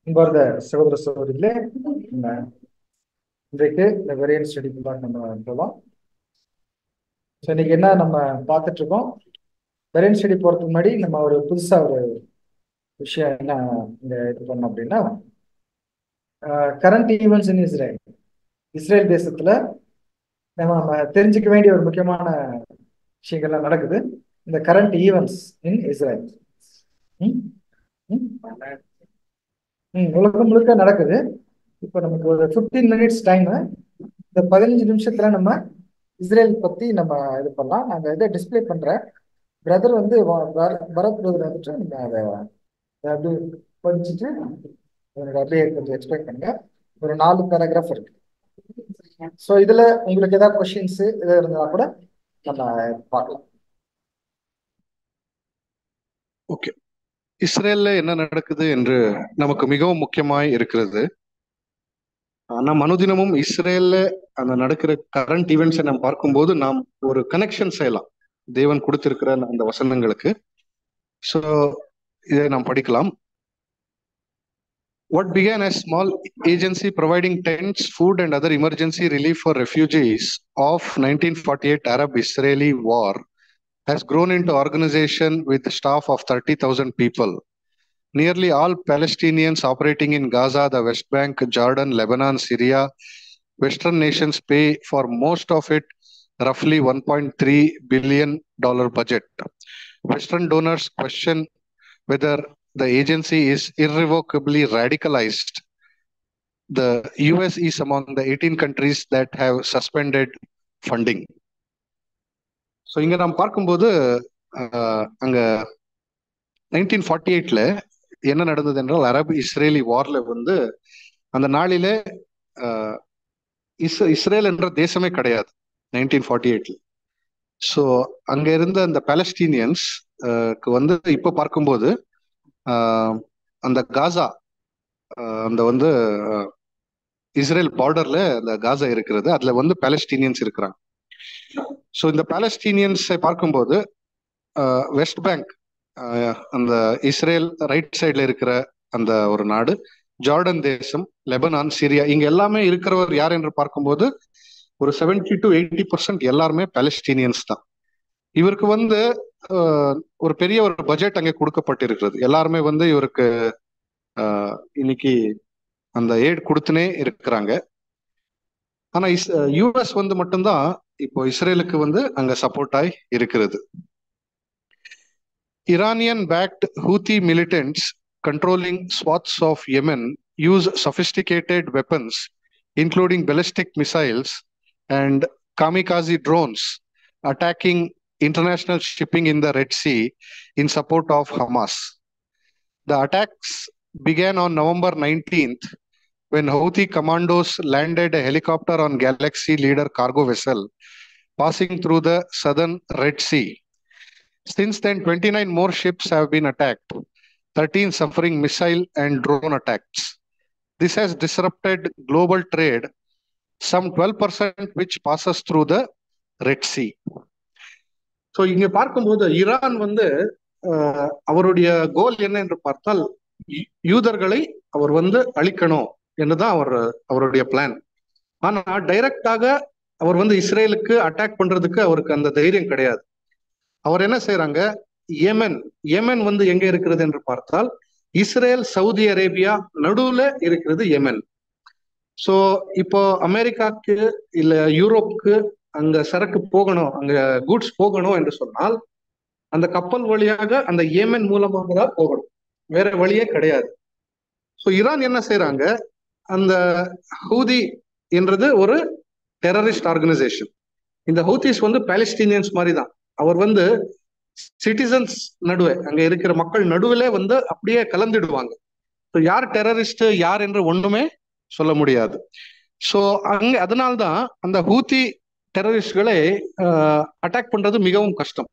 அன்பார்ந்த சகோதர சகோதரிகளே, நம்ம இன்றைக்கு இந்த வெரியன் ஸ்டடிக்குள்ள நம்ம போகலாம். ஸோ இன்னைக்கு என்ன நம்ம பார்த்துட்டு இருக்கோம்? வெரியன் ஸ்டடி போகிறதுக்கு முன்னாடி நம்ம ஒரு புதுசாக ஒரு விஷயம் என்ன இங்க இது பண்ணோம் அப்படின்னா, கரண்ட் ஈவெண்ட்ஸ் இன் இஸ்ரேல். இஸ்ரேல் தேசத்துல நம்ம தெரிஞ்சுக்க வேண்டிய ஒரு முக்கியமான விஷயங்கள்லாம் நடக்குது. இந்த கரண்ட் ஈவெண்ட்ஸ் இன் இஸ்ரேல் உலகம் முழுக்க நடக்குது. இப்போ நமக்கு ஒரு 15 மினிட்ஸ் டைம். இந்த 15 நிமிஷத்துல நம்ம இஸ்ரேல் பத்தி நம்ம இது பண்ணலாம். நாங்க இதை டிஸ்பிளே பண்றேன். பிரதர் வந்து பரத் பிரதர் வந்துட்டு நீங்க அதை அப்படியே படிச்சுட்டு எனக்கு அப்படியே கொஞ்சம் எக்ஸ்பிளைன் பண்ணுங்க. ஒரு 4 பேராகிராஃப் இருக்கு. ஸோ இதுல உங்களுக்கு ஏதாவது கொஸ்டின்ஸ் எதாவது இருந்தா கூட நம்ம பார்க்கலாம். ஓகே, இஸ்ரேல்ல என்ன நடக்குது என்று நமக்கு மிகவும் முக்கியமாய் இருக்கிறது. நாம் அனுதினமும் இஸ்ரேல்ல அந்த நடக்கிற கரண்ட் ஈவெண்ட்ஸை நாம் பார்க்கும்போது நாம் ஒரு கனெக்ஷன் செய்யலாம் தேவன் கொடுத்திருக்கிற அந்த வசனங்களுக்கு. ஸோ இதை நாம் படிக்கலாம். What began as small agency providing tents, food and other emergency relief for refugees of 1948 Arab-Israeli war has grown into organization with staff of 30,000 people. Nearly all Palestinians operating in Gaza, the West Bank, Jordan, Lebanon, Syria, Western nations pay for most of it, roughly $1.3 billion budget. Western donors question whether the agency is irrevocably radicalized. The US is among the 18 countries that have suspended funding. So இங்க நாம் பார்க்கும்போது அங்க 1948ல என்ன நடந்தது என்றால், அரபு Israeli வார்ல வந்து அந்த நாளிலே இஸ்ரேல் என்ற தேசமே கிடையாது 1948ல. ஸோ அங்க இருந்த அந்த பாலஸ்டீனியன்ஸ் வந்து இப்ப பார்க்கும்போது அந்த காசா அந்த வந்து இஸ்ரேல் பார்டர்ல அந்த காசா இருக்கிறது, அதுல வந்து பாலஸ்டீனியன்ஸ் இருக்கிறாங்க. ஸோ இந்த பாலஸ்டீனியன்ஸை பார்க்கும்போது வெஸ்ட் பேங்க், அந்த இஸ்ரேல் ரைட் சைட்ல இருக்கிற அந்த ஒரு நாடு, ஜார்டன் தேசம், லெபனான், சிரியா, இங்க எல்லாமே இருக்கிறவர் யார் என்று பார்க்கும்போது ஒரு 70 to 80% எல்லாருமே பாலஸ்டீனியன்ஸ் தான். இவருக்கு வந்து ஒரு பெரிய ஒரு பட்ஜெட் அங்கே கொடுக்கப்பட்டிருக்கிறது. எல்லாருமே வந்து இவருக்கு இன்னைக்கு அந்த எய்ட் கொடுத்துனே இருக்கிறாங்க. ஆனா யூஎஸ் வந்து மட்டும்தான் இப்போ இஸ்ரேலுக்கு வந்து அங்க சப்போர்ட் ஆகி இருக்கிறது. Iranian backed Houthi militants controlling swaths of Yemen use sophisticated weapons including ballistic missiles and kamikaze drones attacking international shipping in the Red Sea in support of Hamas. The attacks began on November 19th when Houthi commandos landed a helicopter on Galaxy Leader cargo vessel passing through the southern Red Sea. Since then, 29 more ships have been attacked, 13 suffering missile and drone attacks. This has disrupted global trade, some 12% which passes through the Red Sea. So, இங்க பார்க்கும்போது Iran வந்து அவருடைய கோல் என்ன என்று பார்த்தால், யூதர்களை அவர் வந்து அழிக்கணும் என்றுதான் அவருடைய பிளான். ஆனா டைரக்டாக அவர் வந்து இஸ்ரேலுக்கு அட்டாக் பண்றதுக்கு அவருக்கு அந்த தைரியம் கிடையாது. அவர் என்ன செய்யறாங்க, ஏமன் வந்து எங்க இருக்கிறது என்று பார்த்தால் இஸ்ரேல், சவுதி அரேபியா நடுவுல இருக்கிறது ஏமன். சோ இப்போ அமெரிக்காக்கு இல்ல யூரோப்புக்கு அங்க சரக்கு போகணும், அங்க கூட்ஸ் போகணும் என்று சொன்னால் அந்த கப்பல் வழியாக அந்த ஏமன் மூலமாக தான் போகணும், வேற வழியே கிடையாது. ஸோ ஈரான் என்ன செய்யறாங்க, அந்த ஹூதி என்றது ஒரு டெரரிஸ்ட் ஆர்கனைசேஷன். இந்த ஹூதிஸ் வந்து பாலஸ்டீனியன்ஸ் மாதிரி தான். அவர் வந்து சிட்டிசன்ஸ் நடுவே, அங்க இருக்கிற மக்கள் நடுவிலே வந்து அப்படியே கலந்துடுவாங்க. ஸோ யார் டெரரிஸ்ட் யார் என்று ஒண்ணுமே சொல்ல முடியாது. ஸோ அங்க அதனால்தான் அந்த ஹூதி டெரரிஸ்ட்களை அட்டாக் பண்றது மிகவும் கஷ்டம்.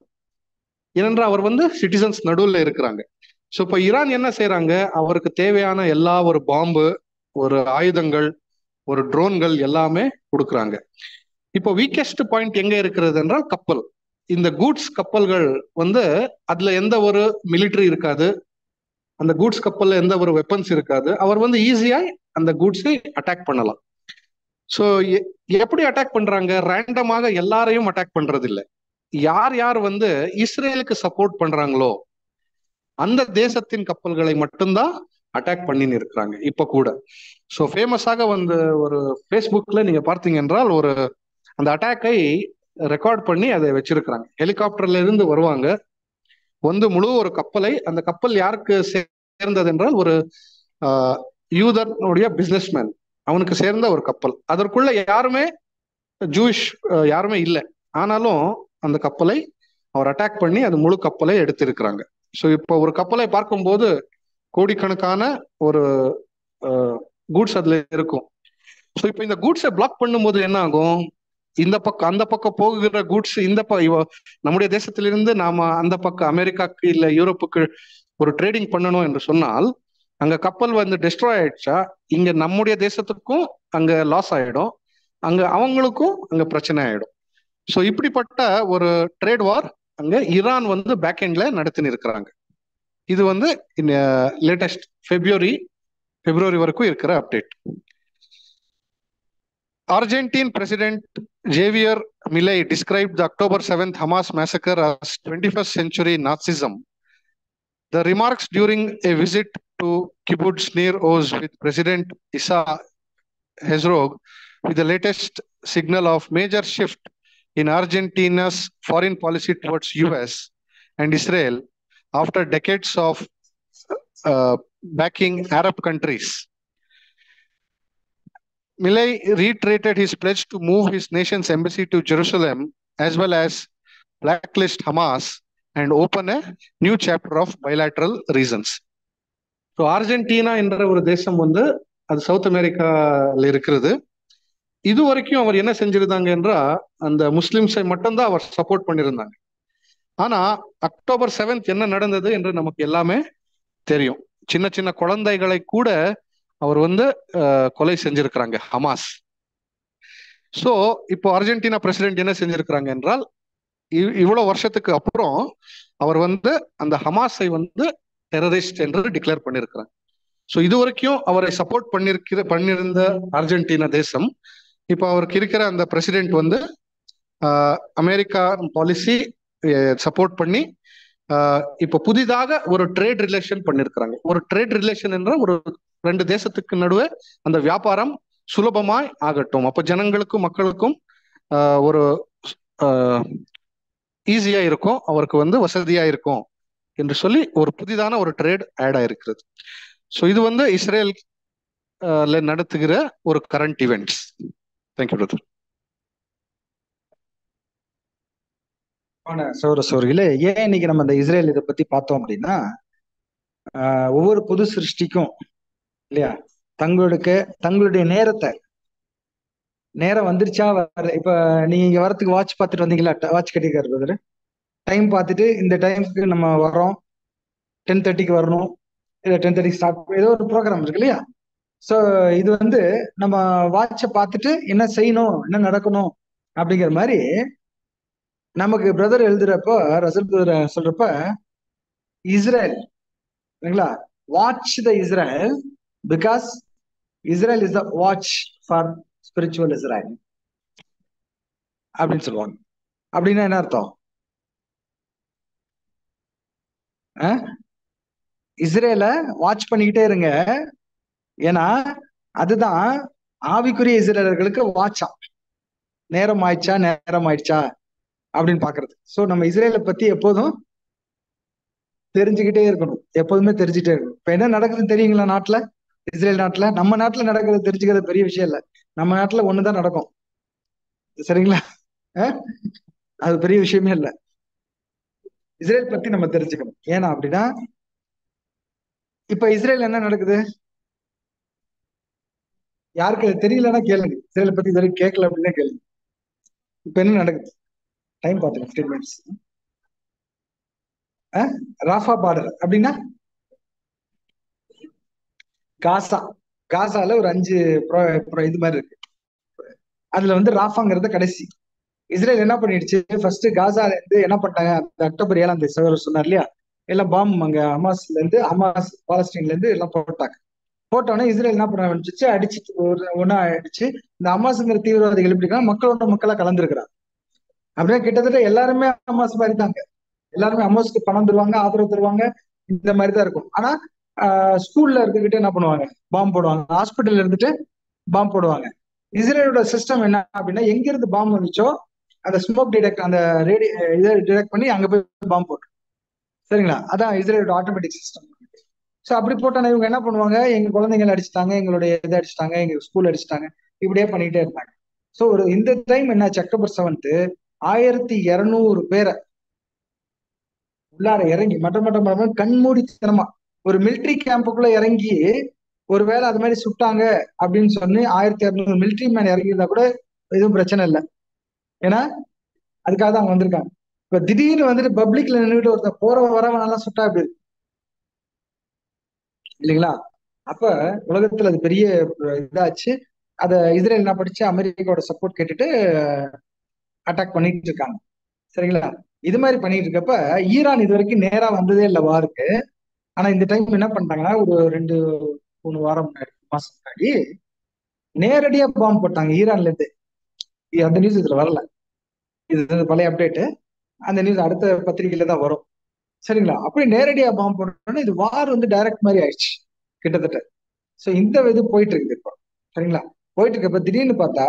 ஏனென்றால் அவர் வந்து சிட்டிசன்ஸ் நடுவில் இருக்கிறாங்க. ஸோ இப்போ ஈரான் என்ன செய்யறாங்க, அவருக்கு தேவையான எல்லா ஒரு பாம்பு, ஒரு ஆயுதங்கள், ஒரு ட்ரோன்கள் எல்லாமே கொடுக்குறாங்க. இப்போ வீக்கெஸ்ட் பாயிண்ட் எங்க இருக்கிறது என்றால் கப்பல். இந்த கூட்ஸ் கப்பல்கள் வந்து அதுல எந்த ஒரு மிலிட்டரி இருக்காது, அந்த கூட்ஸ் கப்பல்ல எந்த ஒரு வெப்பன்ஸ் இருக்காது. அவர் வந்து ஈஸியா அந்த கூட்ஸை அட்டாக் பண்ணலாம். ஸோ எப்படி அட்டாக் பண்றாங்க? ரேண்டமாக எல்லாரையும் அட்டாக் பண்றது இல்ல. யார் யார் வந்து இஸ்ரேலுக்கு சப்போர்ட் பண்றாங்களோ அந்த தேசத்தின் கப்பல்களை மட்டும்தான் அட்டாக் பண்ணின்னு இருக்கிறாங்க இப்ப கூட. ஸோ ஃபேமஸாக வந்து ஒரு ஃபேஸ்புக்ல நீங்க பார்த்தீங்க என்றால் ஒரு அந்த அட்டாக்கை ரெக்கார்ட் பண்ணி அதை வச்சிருக்கிறாங்க. ஹெலிகாப்டர்ல இருந்து வருவாங்க, வந்து முழு ஒரு கப்பலை, அந்த கப்பல் யாருக்கு சேர்ந்தது என்றால் ஒரு யூதனுடைய பிசினஸ்மேன், அவனுக்கு சேர்ந்த ஒரு கப்பல். அதற்குள்ள யாருமே ஜூயிஷ் யாருமே இல்லை. ஆனாலும் அந்த கப்பலை அவர் அட்டாக் பண்ணி அது முழு கப்பலை எடுத்திருக்கிறாங்க. ஸோ இப்போ ஒரு கப்பலை பார்க்கும்போது கோடிக்கணக்கான ஒரு கூட்ஸ் அதுல இருக்கும். ஸோ இப்போ இந்த கூட்ஸை பிளாக் பண்ணும்போது என்ன ஆகும்? இந்த பக்கம் அந்த பக்கம் போகிற கூட்ஸ் இந்த நம்முடைய தேசத்திலிருந்து நாம அந்த பக்கம் அமெரிக்காக்கு இல்ல யூரோப்புக்கு ஒரு ட்ரேடிங் பண்ணணும் என்று சொன்னால் அங்க கப்பல் வந்து டெஸ்ட்ராய் ஆயிடுச்சா இங்க நம்முடைய தேசத்துக்கும் அங்க லாஸ் ஆயிடும், அங்க அவங்களுக்கும் அங்க பிரச்சனை ஆயிடும். ஸோ இப்படிப்பட்ட ஒரு ட்ரேட் வார் அங்க ஈரான் வந்து பேக் எண்ட்ல நடத்தின்னு இருக்கிறாங்க. இது வந்து லேட்டஸ்ட் பிப்ரவரி வரைக்கும் இருக்கிற update. Argentine President Javier Milei described the October 7th Hamas massacre as 21st century Nazism. The remarks during a visit to Kibbutz Nir Oz with President Isaac Herzog with the latest signal of major shift in Argentina's foreign policy towards US and Israel after decades of backing Arab countries. Milei reiterated his pledge to move his nation's embassy to Jerusalem as well as blacklist Hamas and open a new chapter of bilateral reasons. So Argentina என்ற ஒரு தேசம் வந்து அது south அமெரிக்காவில் இருக்கிறது. இது வரைக்கும் அவர் என்ன செஞ்சிருந்தாங்க என்றால் அந்த முஸ்லிம்ஸை மட்டும்தான் அவர் சப்போர்ட் பண்ணியிருந்தாங்க. ஆனா அக்டோபர் 7th என்ன நடந்தது என்று நமக்கு எல்லாமே தெரியும். சின்ன சின்ன குழந்தைகளை கூட அவர் வந்து கொலை செஞ்சிருக்கிறாங்க ஹமாஸ். ஸோ இப்போ அர்ஜென்டினா பிரசிடென்ட் என்ன செஞ்சிருக்கிறாங்க என்றால் இவ்வளவு வருஷத்துக்கு அப்புறம் அவர் வந்து அந்த ஹமாஸை வந்து டெரரிஸ்ட் என்று டிக்ளேர் பண்ணியிருக்கிறாங்க. ஸோ இது வரைக்கும் அவரை சப்போர்ட் பண்ணியிருந்த அர்ஜென்டினா தேசம் இப்போ அவருக்கு இருக்கிற அந்த பிரசிடென்ட் வந்து அமெரிக்கா பாலிசி சப்போர்ட் பண்ணி இப்போ புதிதாக ஒரு ட்ரேட் ரிலேஷன் பண்ணிருக்கிறாங்க. ஒரு ட்ரேட் ரிலேஷன் என்ற ஒரு ரெண்டு தேசத்துக்கு நடுவே அந்த வியாபாரம் சுலபமாய் ஆகட்டும், அப்ப ஜனங்களுக்கும் மக்களுக்கும் ஒரு ஈஸியா இருக்கும், அவருக்கு வந்து வசதியா இருக்கும் என்று சொல்லி ஒரு புதிதான ஒரு ட்ரேட் ஆட் ஆயிருக்கிறது. ஸோ இது வந்து இஸ்ரேல் நடத்துகிற ஒரு கரண்ட் இவெண்ட்ஸ். Thank you brother. சோர்களே, ஏன் இன்னைக்கு நம்ம இந்த இஸ்ரேல் இதை பத்தி பார்த்தோம் அப்படின்னா, ஒவ்வொரு புது சிருஷ்டிக்கும் இல்லையா தங்களுடைய நேரம் வந்துருச்சா இப்ப நீங்க இங்க வரத்துக்கு வாட்ச் பார்த்துட்டு வந்தீங்களா? Watch கட்டிக்காரு brother. டைம் பார்த்துட்டு இந்த டைமுக்கு நம்ம வரோம், 10:30க்கு வரணும், இல்லை 10:30 ஸ்டார்ட் ஏதோ ஒரு ப்ரோக்ராம் இருக்கு இல்லையா? ஸோ இது வந்து நம்ம வாட்சை பார்த்துட்டு என்ன செய்யணும், என்ன நடக்கணும் அப்படிங்கிற மாதிரி நமக்கு பிரதர் எழுதுறப்போ, ரசல் பிரதர் சொல்றப்ப இஸ்ரேல் சரிங்களா, watch the Israel because Israel is the watch for spiritual Israel அப்படின்னு சொல்லுவாங்க. அப்படின்னா என்ன அர்த்தம்? இஸ்ரேலை வாட்ச் பண்ணிக்கிட்டே இருங்க, ஏன்னா அதுதான் ஆவிக்குரிய இஸ்ரேலர்களுக்கு வாட்சா, நேரம் ஆயிடுச்சா அப்படின்னு பாக்குறது. ஸோ நம்ம இஸ்ரேலை பத்தி எப்போதும் தெரிஞ்சுக்கிட்டே இருக்கணும், எப்போதுமே தெரிஞ்சுட்டே இருக்கணும். இப்ப என்ன நடக்குதுன்னு தெரியுங்களா நாட்டுல, இஸ்ரேல் நாட்டுல? நம்ம நாட்டுல நடக்கிறது தெரிஞ்சுக்கிறது பெரிய விஷயம் இல்லை, நம்ம நாட்டுல ஒண்ணுதான் நடக்கும் சரிங்களா, அது பெரிய விஷயமே இல்லை. இஸ்ரேல் பத்தி நம்ம தெரிஞ்சுக்கணும். ஏன்னா அப்படின்னா இப்ப இஸ்ரேல் என்ன நடக்குது யாருக்கு தெரியலன்னா கேளுங்க, இஸ்ரேலை பத்தி இது வரைக்கும் கேட்கல அப்படின்னா கேளுங்க. இப்ப என்ன நடக்குது டைம் பார்த்துங்க, 15 minutes. ராஃபா பார்டர் அப்படின்னா காசால ஒரு 5 இது மாதிரி இருக்கு. அதுல வந்து ராஃபாங்கிறத கடைசி. இஸ்ரேல் என்ன பண்ணிடுச்சு, ஃபர்ஸ்ட் காசால இருந்து என்ன பண்ணிட்டாங்க, அந்த அக்டோபர் 7 சகோதரர் சொன்னார் இல்லையா, எல்லாம் பாம் அங்க ஹமாஸ் பாலஸ்தீன்ல இருந்து எல்லாம் போட்டாங்க. போட்டோன்னே இஸ்ரேல் என்ன பண்ண ஆரம்பிச்சிச்சு, அடிச்சு ஒன்னா அடிச்சு இந்த ஹமாஸ்ங்கிற தீவிரவாதிகள் எப்படி இருக்காங்க, மக்களோட மக்களா கலந்துருக்கிறாங்க. அப்படியே கிட்டத்தட்ட எல்லாருமே ஹமாஸ் மாதிரி தாங்க. எல்லாருமே ஹமாஸ்க்கு பணம் தருவாங்க, ஆதரவு தருவாங்க, இந்த மாதிரி தான் இருக்கும். ஆனா ஸ்கூல்ல இருந்துகிட்டு என்ன பண்ணுவாங்க, பாம்பு போடுவாங்க. ஹாஸ்பிட்டல்ல இருந்துட்டு பாம்பு போடுவாங்க. இஸ்ரேலோட சிஸ்டம் என்ன அப்படின்னா, எங்க இருந்து பாம்பு வந்துச்சோ அந்த ஸ்மோக் டிடெக்ட், அந்த ரேடி இதை டிடெக்ட் பண்ணி அங்க போய் பாம்பு போட்டு, சரிங்களா? அதான் இஸ்ரேலோட ஆட்டோமேட்டிக் சிஸ்டம். ஸோ அப்படி போட்டான இவங்க என்ன பண்ணுவாங்க, எங்க குழந்தைங்களை அடிச்சுட்டாங்க, எங்களுடைய இதை அடிச்சுட்டாங்க, எங்க ஸ்கூல் அடிச்சுட்டாங்க, இப்படியே பண்ணிட்டே இருந்தாங்க. ஸோ இந்த டைம் என்னாச்சு, அக்டோபர் 7 1200 பேரை உள்ளார இறங்கி மட்ட கண்மூடித்தனமா ஒரு மிலிட்ரி கேம்புக்குள்ள இறங்கி ஒருவேளை அது மாதிரி சுட்டாங்க அப்படின்னு சொல்லி 1200 மிலிட்ரி மேன் இறங்கியிருந்தா கூட எதுவும் பிரச்சனை இல்லை. ஏன்னா அதுக்காக தான் அவங்க வந்திருக்காங்க. இப்ப திடீர்னு வந்துட்டு பப்ளிக்ல நின்றுட்டு ஒருத்தர் போற வரவனெல்லாம் சுட்டா அப்படி இல்லைங்களா? அப்ப உலகத்துல அது பெரிய இதாச்சு. அத இஸ்ரேல் என்ன படிச்சு அமெரிக்காவோட சப்போர்ட் கேட்டுட்டு அட்டாக் பண்ணிட்டு இருக்காங்க, சரிங்களா? இது மாதிரி பண்ணிட்டு இருக்கப்ப ஈரான் இது வரைக்கும் நேரா வந்ததே இல்லை வாருக்கு. ஆனா இந்த டைம் என்ன பண்ணிட்டாங்கன்னா, ஒரு 2-3 வாரம் முன்னாடி, மாசம் முன்னாடி நேரடியா பாம்பு போட்டாங்க ஈரான்ல இருந்து. அந்த நியூஸ் இதுல வரல, இது பழைய அப்டேட். அந்த நியூஸ் அடுத்த பத்திரிகையில தான் வரும், சரிங்களா? அப்படி நேரடியா பாம்பு போட்டோம்னா இது வார் வந்து டைரக்ட் மாதிரி ஆயிடுச்சு கிட்டத்தட்ட. ஸோ இந்த இது போயிட்டு இருக்குது இப்போ, சரிங்களா? போயிட்டு இருக்கப்ப திடீர்னு பார்த்தா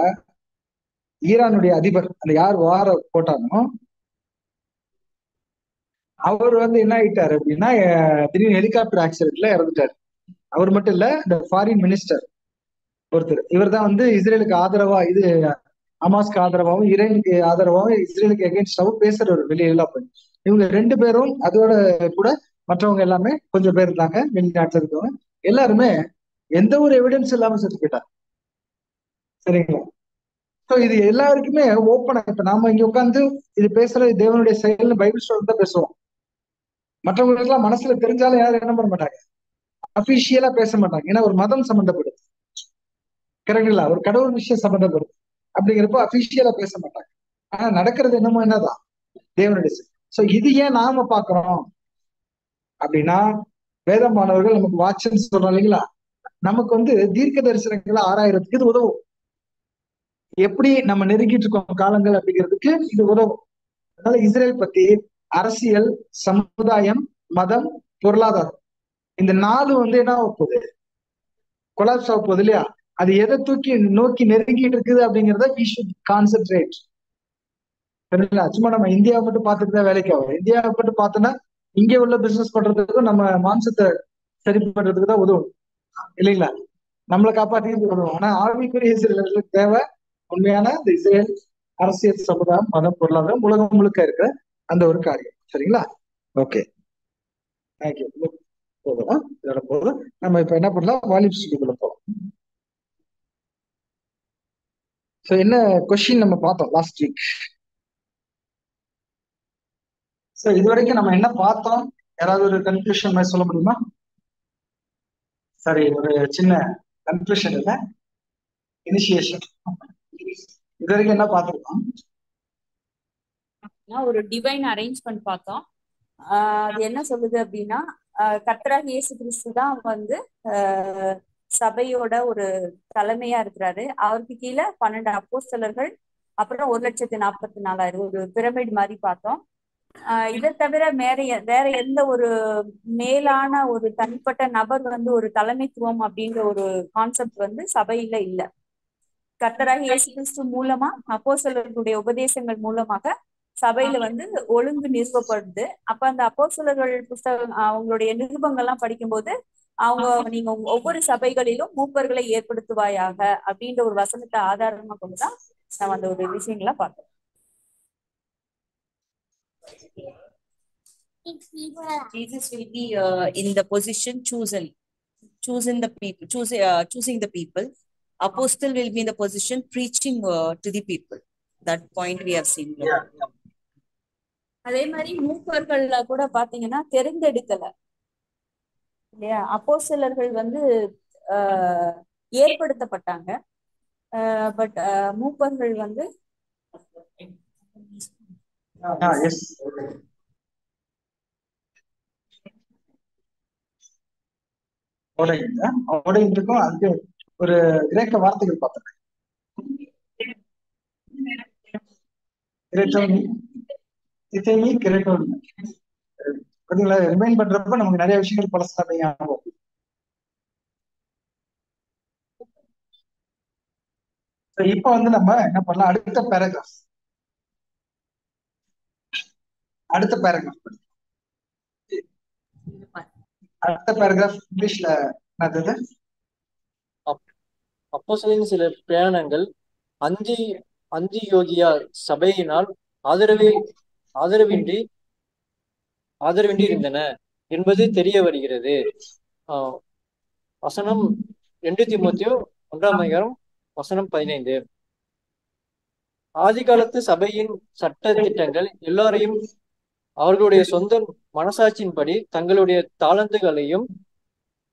ஈரானுடைய அதிபர், அந்த யார் வார போட்டானோ அவர் வந்து என்ன ஆயிட்டாரு அப்படின்னா, திடீர்னு ஹெலிகாப்டர் ஆக்சிடென்ட்ல இறந்துட்டாரு. அவர் மட்டும் இல்ல, இந்த ஃபாரின் மினிஸ்டர் ஒருத்தர், இவர் தான் வந்து இஸ்ரேலுக்கு ஆதரவா, இது ஹமாஸ்க்கு ஆதரவாகவும் ஈரானுக்கு ஆதரவாகவும் இஸ்ரேலுக்கு எகென்ஸ்டாவும் பேசுறவர் வெளியெல்லாம் போய். இவங்க 2 பேரும் அதோட கூட மற்றவங்க எல்லாமே கொஞ்சம் பேர் இருந்தாங்க வெளிநாட்டுல இருக்கவங்க, எல்லாருமே எந்த ஒரு எவிடன்ஸ் இல்லாம செத்து போயிட்டாங்க, சரிங்களா? ஸோ இது எல்லாருக்குமே ஓப்பனா, இப்ப நாம இங்க உட்காந்து இது பேசுறது தேவனுடைய செயல்னு பைபிள் ஸ்டோரி தான் பேசுவோம். மற்றவங்களுக்கு எல்லாம் மனசுல தெரிஞ்சாலும் யாரும் என்ன பண்ண மாட்டாங்க, அபிஷியலா பேச மாட்டாங்க. ஏன்னா ஒரு மதம் சம்பந்தப்படுது, கரெக்டுங்களா? ஒரு கடவுள் விஷயம் சம்பந்தப்படுது. அப்படிங்கிறப்போ அபிஷியலா பேச மாட்டாங்க. ஆனா நடக்கிறது என்னமோ என்னதான் தேவனுடைய செயல். ஸோ இது ஏன் நாம பாக்குறோம் அப்படின்னா, வேதமானவர்கள் நமக்கு வாட்சன்னு சொல்றோம் இல்லைங்களா? நமக்கு வந்து தீர்க்க தரிசனங்களை ஆராயறதுக்கு இது உதவும். எப்படி நம்ம நெருங்கிட்டு இருக்கோம் காலங்கள் அப்படிங்கிறதுக்கு இது உதவும். அதனால இஸ்ரேல் பத்தி அரசியல், சமுதாயம், மதம், பொருளாதாரம், இந்த 4 வந்து என்ன ஆக போகுது, கொலாப்ஸ் ஆக போகுது இல்லையா? அது எதை நோக்கி நெருங்கிட்டு இருக்குது அப்படிங்கிறத we should concentrate, சரிங்களா? சும்மா நம்ம இந்தியாவை மட்டும் பார்த்துட்டு தான் வேலைக்கு ஆகும். இந்தியாவை மட்டும் பார்த்தோன்னா இங்கே உள்ள பிசினஸ் பண்றதுக்கும் நம்ம மாம்சத்தை சரி பண்றதுக்கு தான் உதவும், இல்லைங்களா? நம்மளை காப்பாற்றிட்டு உதவும். ஆனா ஆவிக்குரிய இஸ்ரேலுக்கு தேவை உண்மையான இந்த இஸ்ரேல் அரசியல், சமுதாயம், மதம், பொருளாதாரம், உலகம் முழுக்க இருக்கிற அந்த ஒரு காரியம், சரிங்களா? Okay, thank you. போதும், இதோட போதும். நம்ம இப்ப என்ன பண்ணலாம், வால்யூம் ஸ்டுடியோக்குள்ள போகலாம். ஸோ என்ன கொஸ்டின் நம்ம பார்த்தோம் லாஸ்ட் வீக்? ஸோ இது வரைக்கும் நம்ம என்ன பார்த்தோம், யாராவது ஒரு கன்க்ளூஷன் மாதிரி சொல்ல முடியுமா? சரி, ஒரு சின்ன கன்க்ளூஷன் இல்லை, இனிஷியேஷன். இது வரைக்கும் என்ன பார்த்துருக்கோம்? ஒரு டிவைன் அரேஞ்ச்மெண்ட் பார்த்தோம். அது என்ன சொல்லுது அப்படின்னா, கர்த்தராகிய இயேசு கிறிஸ்து தான் வந்து சபையோட ஒரு தலைமையா இருக்கிறாரு. அவருக்கு கீழே 12 அப்போஸ்தலர்கள், அப்புறம் 1,44,000, ஒரு பிரமிட் மாதிரி பார்த்தோம். இதை தவிர வேற எந்த ஒரு மேலான ஒரு தனிப்பட்ட நபர் வந்து ஒரு தலைமைத்துவம் அப்படின்ற ஒரு கான்செப்ட் வந்து சபையில இல்ல. கர்த்தராகிய இயேசு கிறிஸ்து மூலமா, அப்போஸ்தலர்களுடைய உபதேசங்கள் மூலமாக சபையில வந்து ஒழுங்கு நிறுவப்படுது. அப்ப அந்த அப்போஸ்தலர்கள் புஸ்தகம், அவங்களுடைய நிருபங்கள்லாம் படிக்கும்போது நீங்க ஒவ்வொரு சபைகளிலும் மூப்பர்களை ஏற்படுத்துவாயாக அப்படின்ற ஒரு வசனத்தை ஆதாரமா கொண்டுதான் நம்ம அந்த ஒரு விஷயங்களா பார்த்தோம். Jesus will be in the position choosing the people. Apostle will be in the position preaching to the people. That point we have seen. அதே மாதிரி மூப்பர்கள்ல கூட பாத்தீங்கன்னா தெரிந்தெடுக்கல இல்லையா? அப்போஸ்தலர்கள் வந்து ஏற்படுத்தப்பட்டாங்க. பட் மூப்பர்கள் வந்து ஓடைக்கும் அதுக்கு ஒரு கிரேக்க வார்த்தைகள் பார்த்தேன். பாத்தீங்களா, ரிமைண்ட் பண்றப்ப நமக்கு நிறைய விஷயங்கள் பழசா ஞாபகம். இப்ப வந்து நம்ம என்ன பண்ணலாம், அடுத்த பேராகிராஃப் இங்கிலீஷ்ல என்னது? அப்போஸ்தலரின் சில பிரயாணங்கள் அந்தியோகியா சபையினால் ஆதரவின்றி இருந்தன என்பது தெரிய வருகிறது. வசனம் 2 தீமோத்தேயு 1:15. ஆதி காலத்து சபையின் சட்ட திட்டங்கள் எல்லாரையும் அவர்களுடைய சொந்த மனசாட்சியின்படி தங்களுடைய தாளந்துகளையும்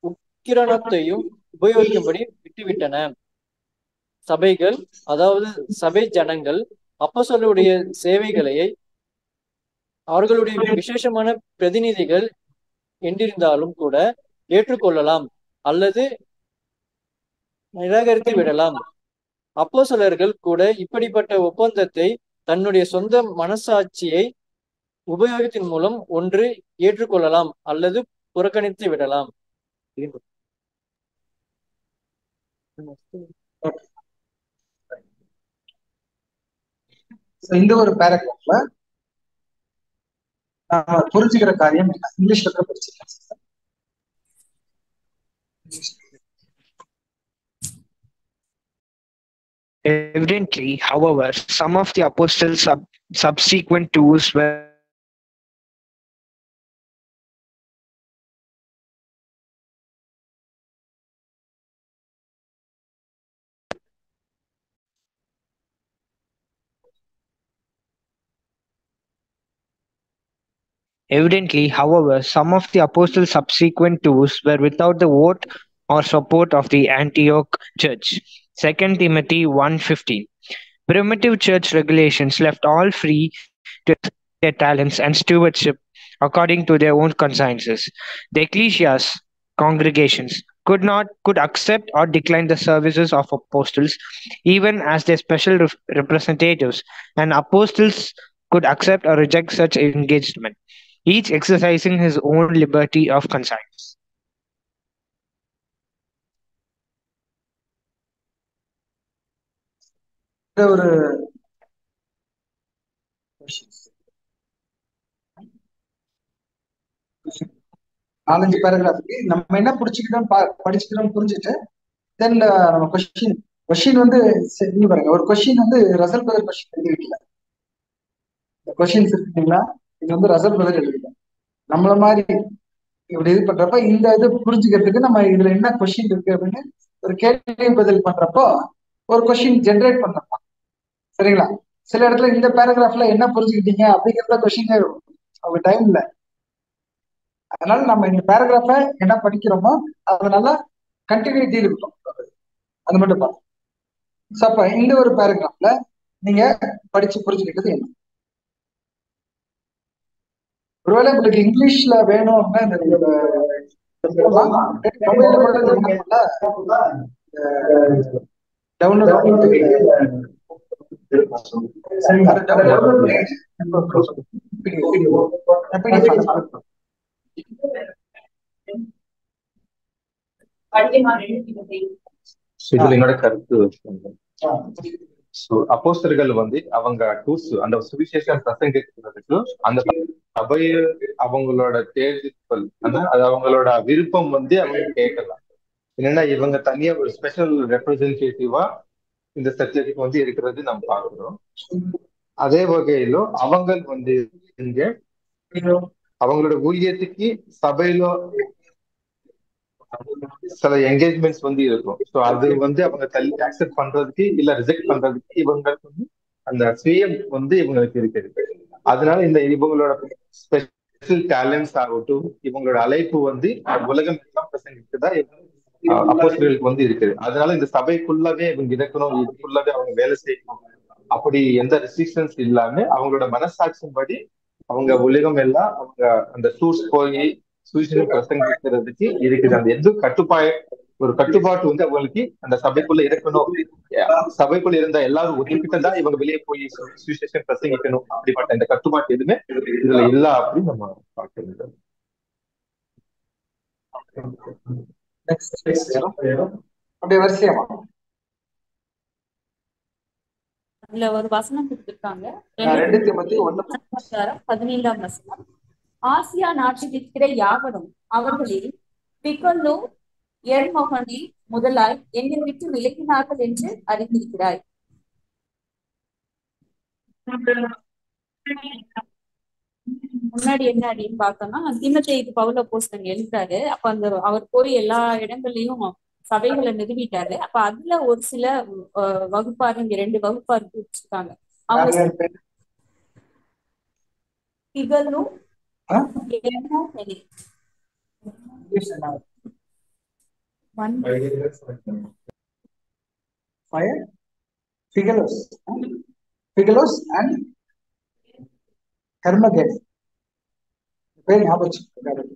உக்கிரணத்தையும் உபயோகிக்கும்படி விட்டுவிட்டன. சபைகள், அதாவது சபை ஜனங்கள், அப்போஸ்தலருடைய சேவைகளை அவர்களுடைய விசேஷமான பிரதிநிதிகள் என்றிருந்தாலும் கூட ஏற்றுக்கொள்ளலாம் அல்லது நிராகரித்து விடலாம். அப்போஸ்தலர்கள் கூட இப்படிப்பட்ட ஒப்பந்தத்தை தன்னுடைய சொந்த மனசாட்சியை உபயோகத்தின் மூலம் ஒன்று ஏற்றுக்கொள்ளலாம் அல்லது புறக்கணித்து விடலாம். இந்த ஒரு பேராகிராஃப்ல புரிஞ்சுக்கிற காரியம் இங்கிலீஷ்ல படிச்சுக்கலாம். Evidently, however, some of the apostles' subsequent tours were Evidently, however, some of the apostles' subsequent tours were without the vote or support of the Antioch church. 2 Timothy 1:15. Primitive church regulations left all free to their talents and stewardship according to their own consciences. The ecclesias, congregations, could accept or decline the services of apostles, even as their special representatives, and apostles could accept or reject such engagement, each exercising his own liberty of conscience. ஒரு 4-5 பேராகிராஃப்க்கு நம்ம என்ன படிச்சுக்கிறோம் புரிஞ்சுட்டு தென் நம்ம question வந்து பாருங்க. ஒரு question வந்து Russell brother question எழுதிக்கல. Questions இருக்குங்களா, இது வந்து ரசல் பிரதர் எழுதிக்கல. நம்மள மாதிரி இப்படி இது பண்றப்ப இந்த இது புரிஞ்சுக்கிறதுக்கு நம்ம இதுல என்ன கொஸ்டின் இருக்கு அப்படின்னு ஒரு கேள்வி பதில் பண்றப்போ ஒரு கொஸ்டின் ஜென்ரேட் பண்றப்பா, சரிங்களா? சில இடத்துல இந்த பேராகிராஃப்ல என்ன புரிஞ்சுக்கிட்டீங்க அப்படிங்கிறத கொஸ்டினே அவங்க டைம் இல்லை. அதனால நம்ம இந்த பேராகிராஃப என்ன படிக்கிறோமோ அது நல்லா கண்டினியூட்டி இருக்கும், அது மட்டும் பார்த்து. ஸோ அப்ப இந்த ஒரு பேராகிராஃப்ல நீங்க படிச்சு புரிஞ்சுக்கிட்டது என்ன? ஒருவேளை உங்களுக்கு இங்கிலீஷ்ல வேணும் அப்படின்னா இதுல என்னோட கருத்து அப்போஸ்தலர்கள் வந்து அவங்க அந்த சுவிசேஷம் பிரசங்கிக்கிறதுக்கு அந்த சபைய அவங்களோட தேர்தல் அது அவங்களோட விருப்பம் வந்து அவங்க கேட்கலாம். என்னன்னா இவங்க தனியா ஒரு ஸ்பெஷல் ரெப்ரசன்டேட்டிவா இந்த சர்ச்சைக்கு வந்து இருக்கிறது நம்ம பாக்குறோம். அதே வகையில அவங்க வந்து இங்க அவங்களோட ஊழியத்துக்கு சபையில சில என்கேஜ்மெண்ட்ஸ் வந்து இருக்கும். ஸோ அது வந்து அவங்க அக்செப்ட் பண்றதுக்கு இல்ல ரிஜெக்ட் பண்றதுக்கு இவங்களுக்கு வந்து அந்த சுயம் வந்து இவங்களுக்கு இருக்குது. அதனால இவங்களோட ஸ்பெஷல் டேலண்ட்ஸ் ஆகட்டும், இவங்களோட அழைப்பு வந்து உலகம் எல்லாம் பிரசங்கிட்டுதான் அப்போஸ்தலர்களுக்கு வந்து இருக்குது. அதனால இந்த சபைக்குள்ளவே இவங்க இருக்கணும், இதுக்குள்ளவே அவங்க வேலை செய்யணும், அப்படி எந்த ரெஸ்ட்ரிக்ஷன்ஸ் இல்லாம அவங்களோட மனசாட்சியின்படி அவங்க உலகம் எல்லாம் அவங்க அந்த டூர்ஸ் போய் சுவிசேஷம் பிரசங்கிக்கிறதுக்கு இருக்குது. அந்த ஒரு கட்டுப்பாட்டு வந்து அவங்களுக்கு அந்த சபைக்குள்ள இருக்கணும். சபைக்குள்ள இருந்த எல்லாரும் ஒதுக்கிட்டுதான் இவங்க வெளியே போய் சுவிசேஷம் பிரசங்கிக்கணும். அப்படிப்பட்ட இந்த கட்டுப்பாட்டு எதுவுமே இதுல இல்ல அப்படின்னு நம்ம பார்க்கணும். அப்படியே வரிசையாமா அதுல ஒரு வசனம் கொடுத்திருக்காங்க. 2 தீமோத்தேயு 1 17ஆம் வசனம். ஆசியா நாட்டில் இருக்கிற யாவரும் அவர்களில் பிகொல்லு எர்மொகனி முதலாய் என்னை விட்டு விலகினார்கள் என்று அறிந்திருக்கிறாய். முன்னாடி என்ன அப்படின்னு பார்த்தோம்னா தீமோத்தேயுக்கு பவுல் அப்போஸ்தலன் எழுதுறாரு. அப்ப அவர் போய் எல்லா இடங்கள்லயும் சபைகளை நிறுவிட்டாரு. அப்ப அதுல ஒரு சில வகுப்பாரு, இங்க 2 வகுப்பாரு பிரிச்சிருக்காங்க. அவங்க பிகொல்லு எர்மொகனி Figelos and Hermogenes பேர் ஞாபகம்.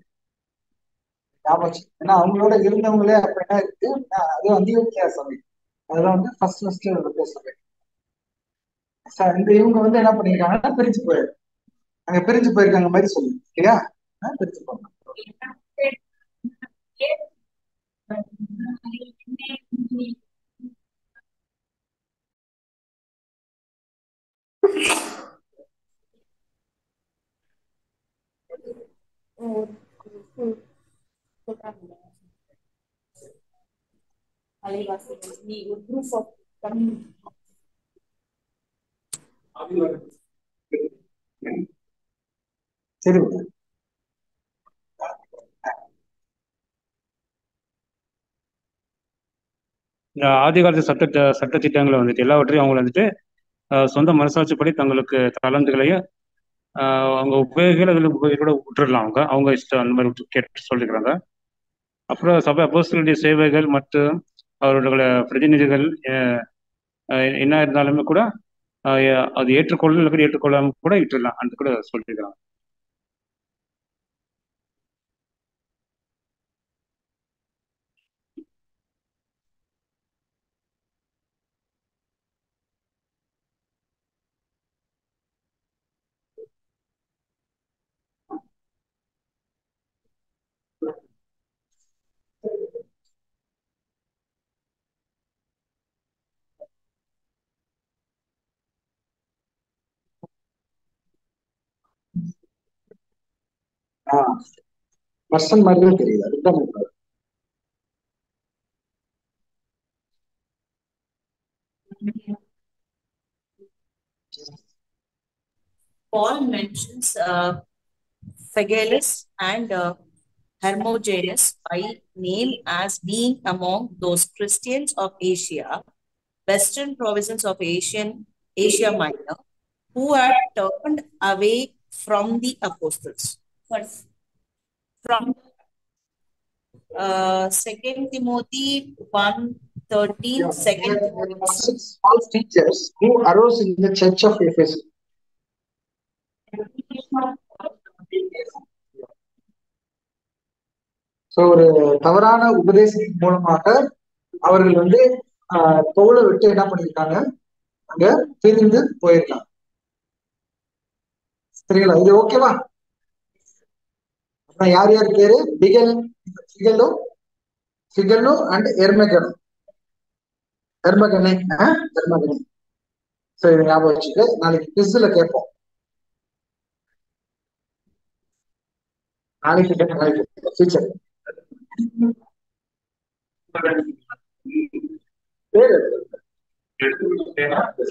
ஏன்னா அவங்களோட இருந்தவங்களே அப்ப என்ன இருக்கு, அது அந்தியோக்கியா சபை, அதெல்லாம் வந்து ஃபர்ஸ்ட் சபை. இந்த இவங்க வந்து என்ன பண்ணிருக்காங்கன்னா பிரிஞ்சு போயிருக்காங்க மாதிரி சொல்லுங்க இல்லையா, பிரிஞ்சு போங்க. சரி இந்த ஆதிகாலத்து சட்ட திட்டங்களை வந்துட்டு எல்லாவற்றையும் அவங்க வந்துட்டு சொந்த மனசாட்சிப்படி தங்களுக்கு தளர்ந்துகளையும் அவங்க உபயோகிகளை விட்டுடலாம். அவங்க இஷ்டம் அந்த மாதிரி கேட்டு சொல்லிக்கிறாங்க. அப்புறம் சபை அப்போஸ்தலருடைய சேவைகள் மற்றும் அவர்களுடைய பிரதிநிதிகள் என்ன இருந்தாலுமே கூட அது ஏற்றுக்கொள்ளாம கூட விட்டுடலாம் அந்த கூட சொல்லியிருக்கிறாங்க. பர்சன் மாதிரியும் தெரியல. அதுதான் Paul mentions Phygellus and Hermogenes by name as being among those Christians of Asia, western provinces of Asia Minor, who had turned away from the apostles. From 2 Timothy 1:13, 2 Timothy. False teachers who arose in the church of Ephesus. ஒரு தவறான உபதேசத்தின் மூலமாக அவர்கள் வந்து பவுலை விட்டு என்ன பண்ணிருக்காங்க, அங்க பிரிந்து போயிருக்காங்க. சரிங்களா, இது ஓகேவா? யார் யார் பேரு? பிகெல்லு அண்ட் எர்மொகனி. சரி, ஞாபகம் வச்சுட்டு நாளைக்கு குவிஸ்ல கேட்போம். ஃபியூச்சர் பேரு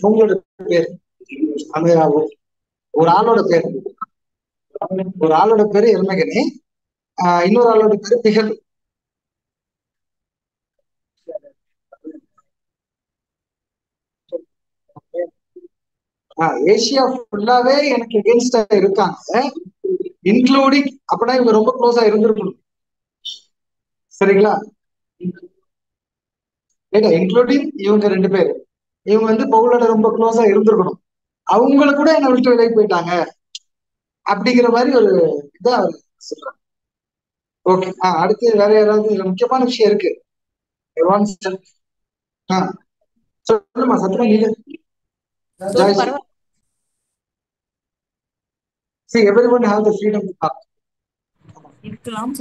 உங்களோட பேர், அந்த ஒரு ஆளோட பேரு எர்மொகனி, இன்னொரு ஆளோட பேரு பிகெல்லு. ஏசியா ஃபுல்லாவே எனக்கு எகென்ஸ்டா இருக்காங்க, இன்க்ளூடிங் அப்படின்னா இவங்க ரொம்ப க்ளோஸா இருந்திருக்கணும். சரிங்களா, இன்க்ளூடிங் இவங்க 2 பேர், இவங்க வந்து பவுலோட ரொம்ப க்ளோஸா இருந்திருக்கணும். அவங்கள கூட என்ன விட்டு விலகி போயிட்டாங்க அப்படிங்கிற மாதிரி ஒரு இதை அவர் சொல்றாங்க. ஓகே. அடுத்து வேற யாராவது இதுல முக்கியமான விஷயம் இருக்கு. சொல்லுமா சத்யா நீங்க. சொல்லு பரவாயில்ல. See, everyone have the freedom to talk. இருக்கலாம்.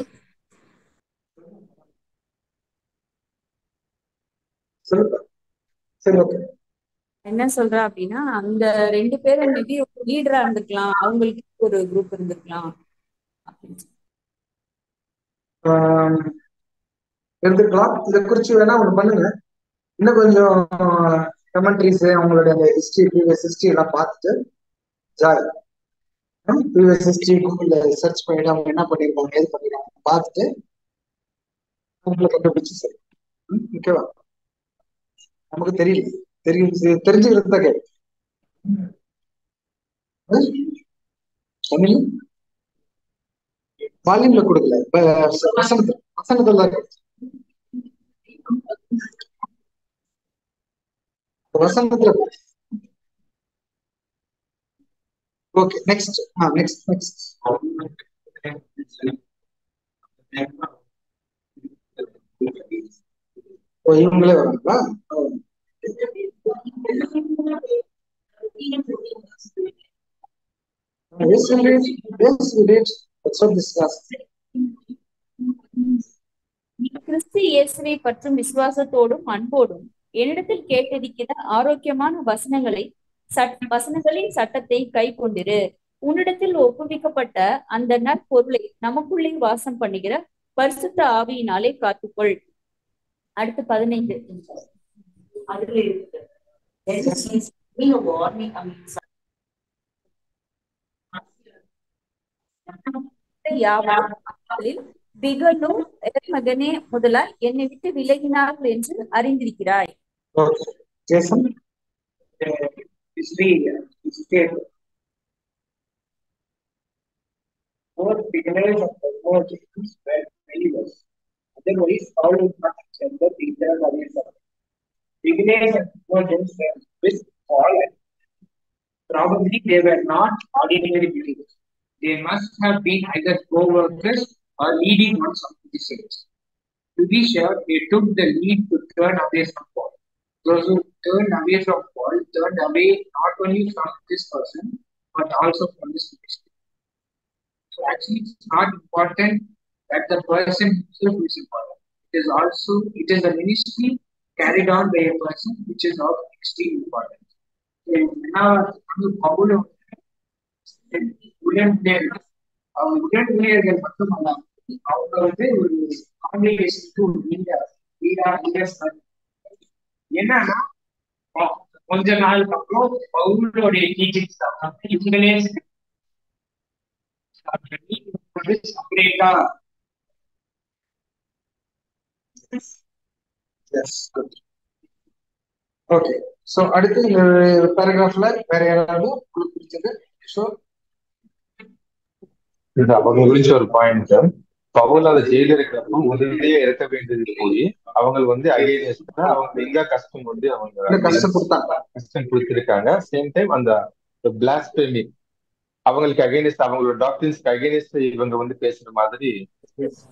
சொல்லுங்க. சரி, ஓகே. என்ன சொல்ற அப்படின்னா, அந்த 2 பேரும் மேபி ஒரு லீடரா இருந்திருக்கலாம், அவங்களுக்கு ஒரு குரூப் இருந்திருக்கலாம் அப்படின்னு. எடுத்துக்கலாம். இதை குறிச்சு வேணா ஒண்ணு பண்ணுங்க. இன்னும் கொஞ்சம் கமெண்ட்ரிஸ் அவங்களுடைய அந்த ஹிஸ்டரி, ப்ரீவியஸ் ஹிஸ்டரி எல்லாம் பார்த்துட்டு ப்ரீவியஸ் ஹிஸ்டரி கூகுள்ல சர்ச் பண்ணிட்டு அவங்க என்ன பண்ணிருக்காங்க, ஏது பண்ணிருக்காங்க பார்த்துட்டு உங்களை கண்டுபிடிச்சு சரி. ஓகேவா? நமக்கு தெரியல, தெரிஞ்சுக்கிறது தான் கேட்கு. தமிழ் வால்யூம்ல கொடுக்கல, வசனத்துல தான் வசனத்துல. Okay, next. நெக்ஸ்ட் இவங்களே வராங்களா? Yes, we did. Yes, we did. That's what this class. கிறிஸ்து இயேசுவை பற்றும் விசுவாசத்தோடும் அன்போடும் என்னிடத்தில் கேட்டிருக்கிற ஆரோக்கியமான வசனங்களின் சட்டத்தை கை கொண்டிரு. உன்னிடத்தில் ஒப்புவிக்கப்பட்ட அந்த நற்பொருளை நமக்குள்ளே வாசம் பண்ணுகிற பரிசுத்த ஆவியினாலே காத்துக்கொள். அடுத்து 15. அதுல இருக்கு பிகலும் மகனே முதலாய் என்னை விட்டு விலகினார்கள் என்று அறிந்திருக்கிறாய். Otherwise, Paul would not accept the details of his life. Beginners and conversions were with Paul. Probably they were not ordinary believers. They must have been either co-workers or leading ones of the saints. To be sure, they took the lead to turn away from Paul. Those who turned away from Paul turned away not only from this person, but also from this ministry. So actually, it's not important that the person himself is important. It is a ministry carried on by a person which is of extreme importance. உடன்பிள்ளையர்கள் மட்டுமல்ல, அவங்க ஒரு என்னன்னா கொஞ்ச நாளுக்கு அப்புறம் பவுலுடைய teachings இவங்களே செப்பரேட்டா. Okay, so அடுத்து இந்த பேராகிராஃப்ல வேற யாராவது உங்களுக்கு பிடிச்சது? இது அவங்க குறிச்ச ஒரு பாயிண்ட். பவுல் அதை ஜெயில இருக்கிறப்போ உதவியே இருக்க வேண்டியது போய் அவங்க அகைன்ஸ்ட் அவங்க எங்க கஷ்டம் அவங்க கஷ்டம் கொடுத்திருக்காங்க. சேம் டைம் அந்த பிளாஸ்பெமி அவங்களுக்கு அகைன்ஸ்ட், அவங்களோட டாக்டர்ஸ்க்கு அகைன்ஸ்ட் இவங்க பேசுற மாதிரி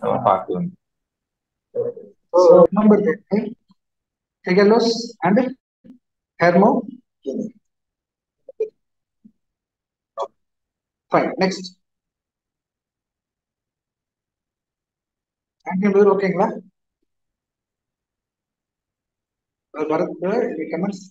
நம்ம பார்க்கலாம். நெக்ஸ்ட் ஓகேங்களா? கமெண்ட்ஸ்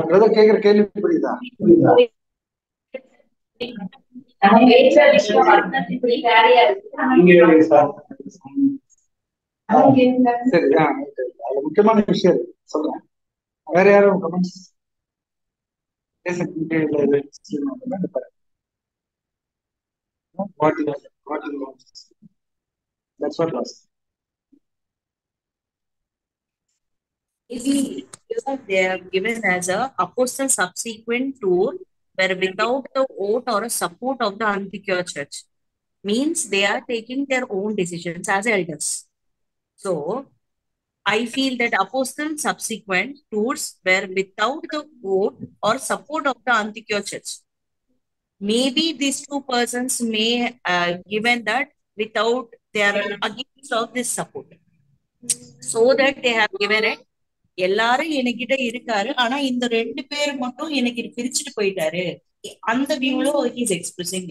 பிரதர் கேக்குற கேள்வி புரியுதா? சரி, முக்கியமான விஷயம் சொல்றேன். வேற யாரும் comments? they are given as a apostle subsequent tour where without the vote or a support of the Antioch church. Means they are taking their own decisions as elders. So I feel that apostle subsequent tours were without the vote or support of the Antioch church. Maybe these two persons may given that without they are against of this support, so that they have given it. எல்லாரும் என்கிட்ட இருக்காரு, ஆனா இந்த 2 பேர் மட்டும் எனக்கு பிரிச்சுட்டு போயிட்டாரு. அந்த வியூல இஸ் எக்ஸ்பிரசிங்.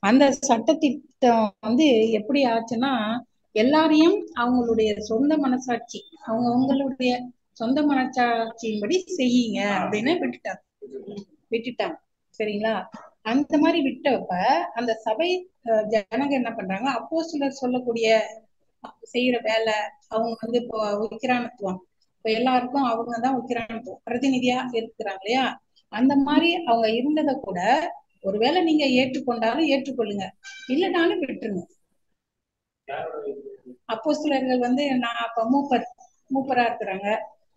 அந்த சட்டத்திட்டம் வந்து எப்படி ஆச்சுன்னா, எல்லாரையும் அவங்களுடைய சொந்த மனசாட்சி, அவங்களுடைய சொந்த மனசாட்சியின்படி செய்யுங்க அப்படின்னு விட்டுட்டாங்க. சரிங்களா? அந்த மாதிரி விட்டப்ப அந்த சபை ஜனங்க என்ன பண்றாங்க, அப்போஸ்தலர் சொல்லக்கூடிய செய்யற வேலை, அவங்க வந்து இப்போ உக்கிரானத்துவம், இப்ப எல்லாருக்கும் அவங்கதான் உக்கிரானத்துவம் பிரதிநிதியா இருக்கிறாங்க இல்லையா? அந்த மாதிரி அவங்க இருந்ததை கூட ஒருவேளை நீங்க ஏற்றுக்கொண்டாலும் ஏற்றுக்கொள்ளுங்க, இல்லைனாலும் விட்டுருங்க. அப்போஸ்தலர்கள் வந்து நான் இப்ப மூப்பரா இருக்கிறாங்க,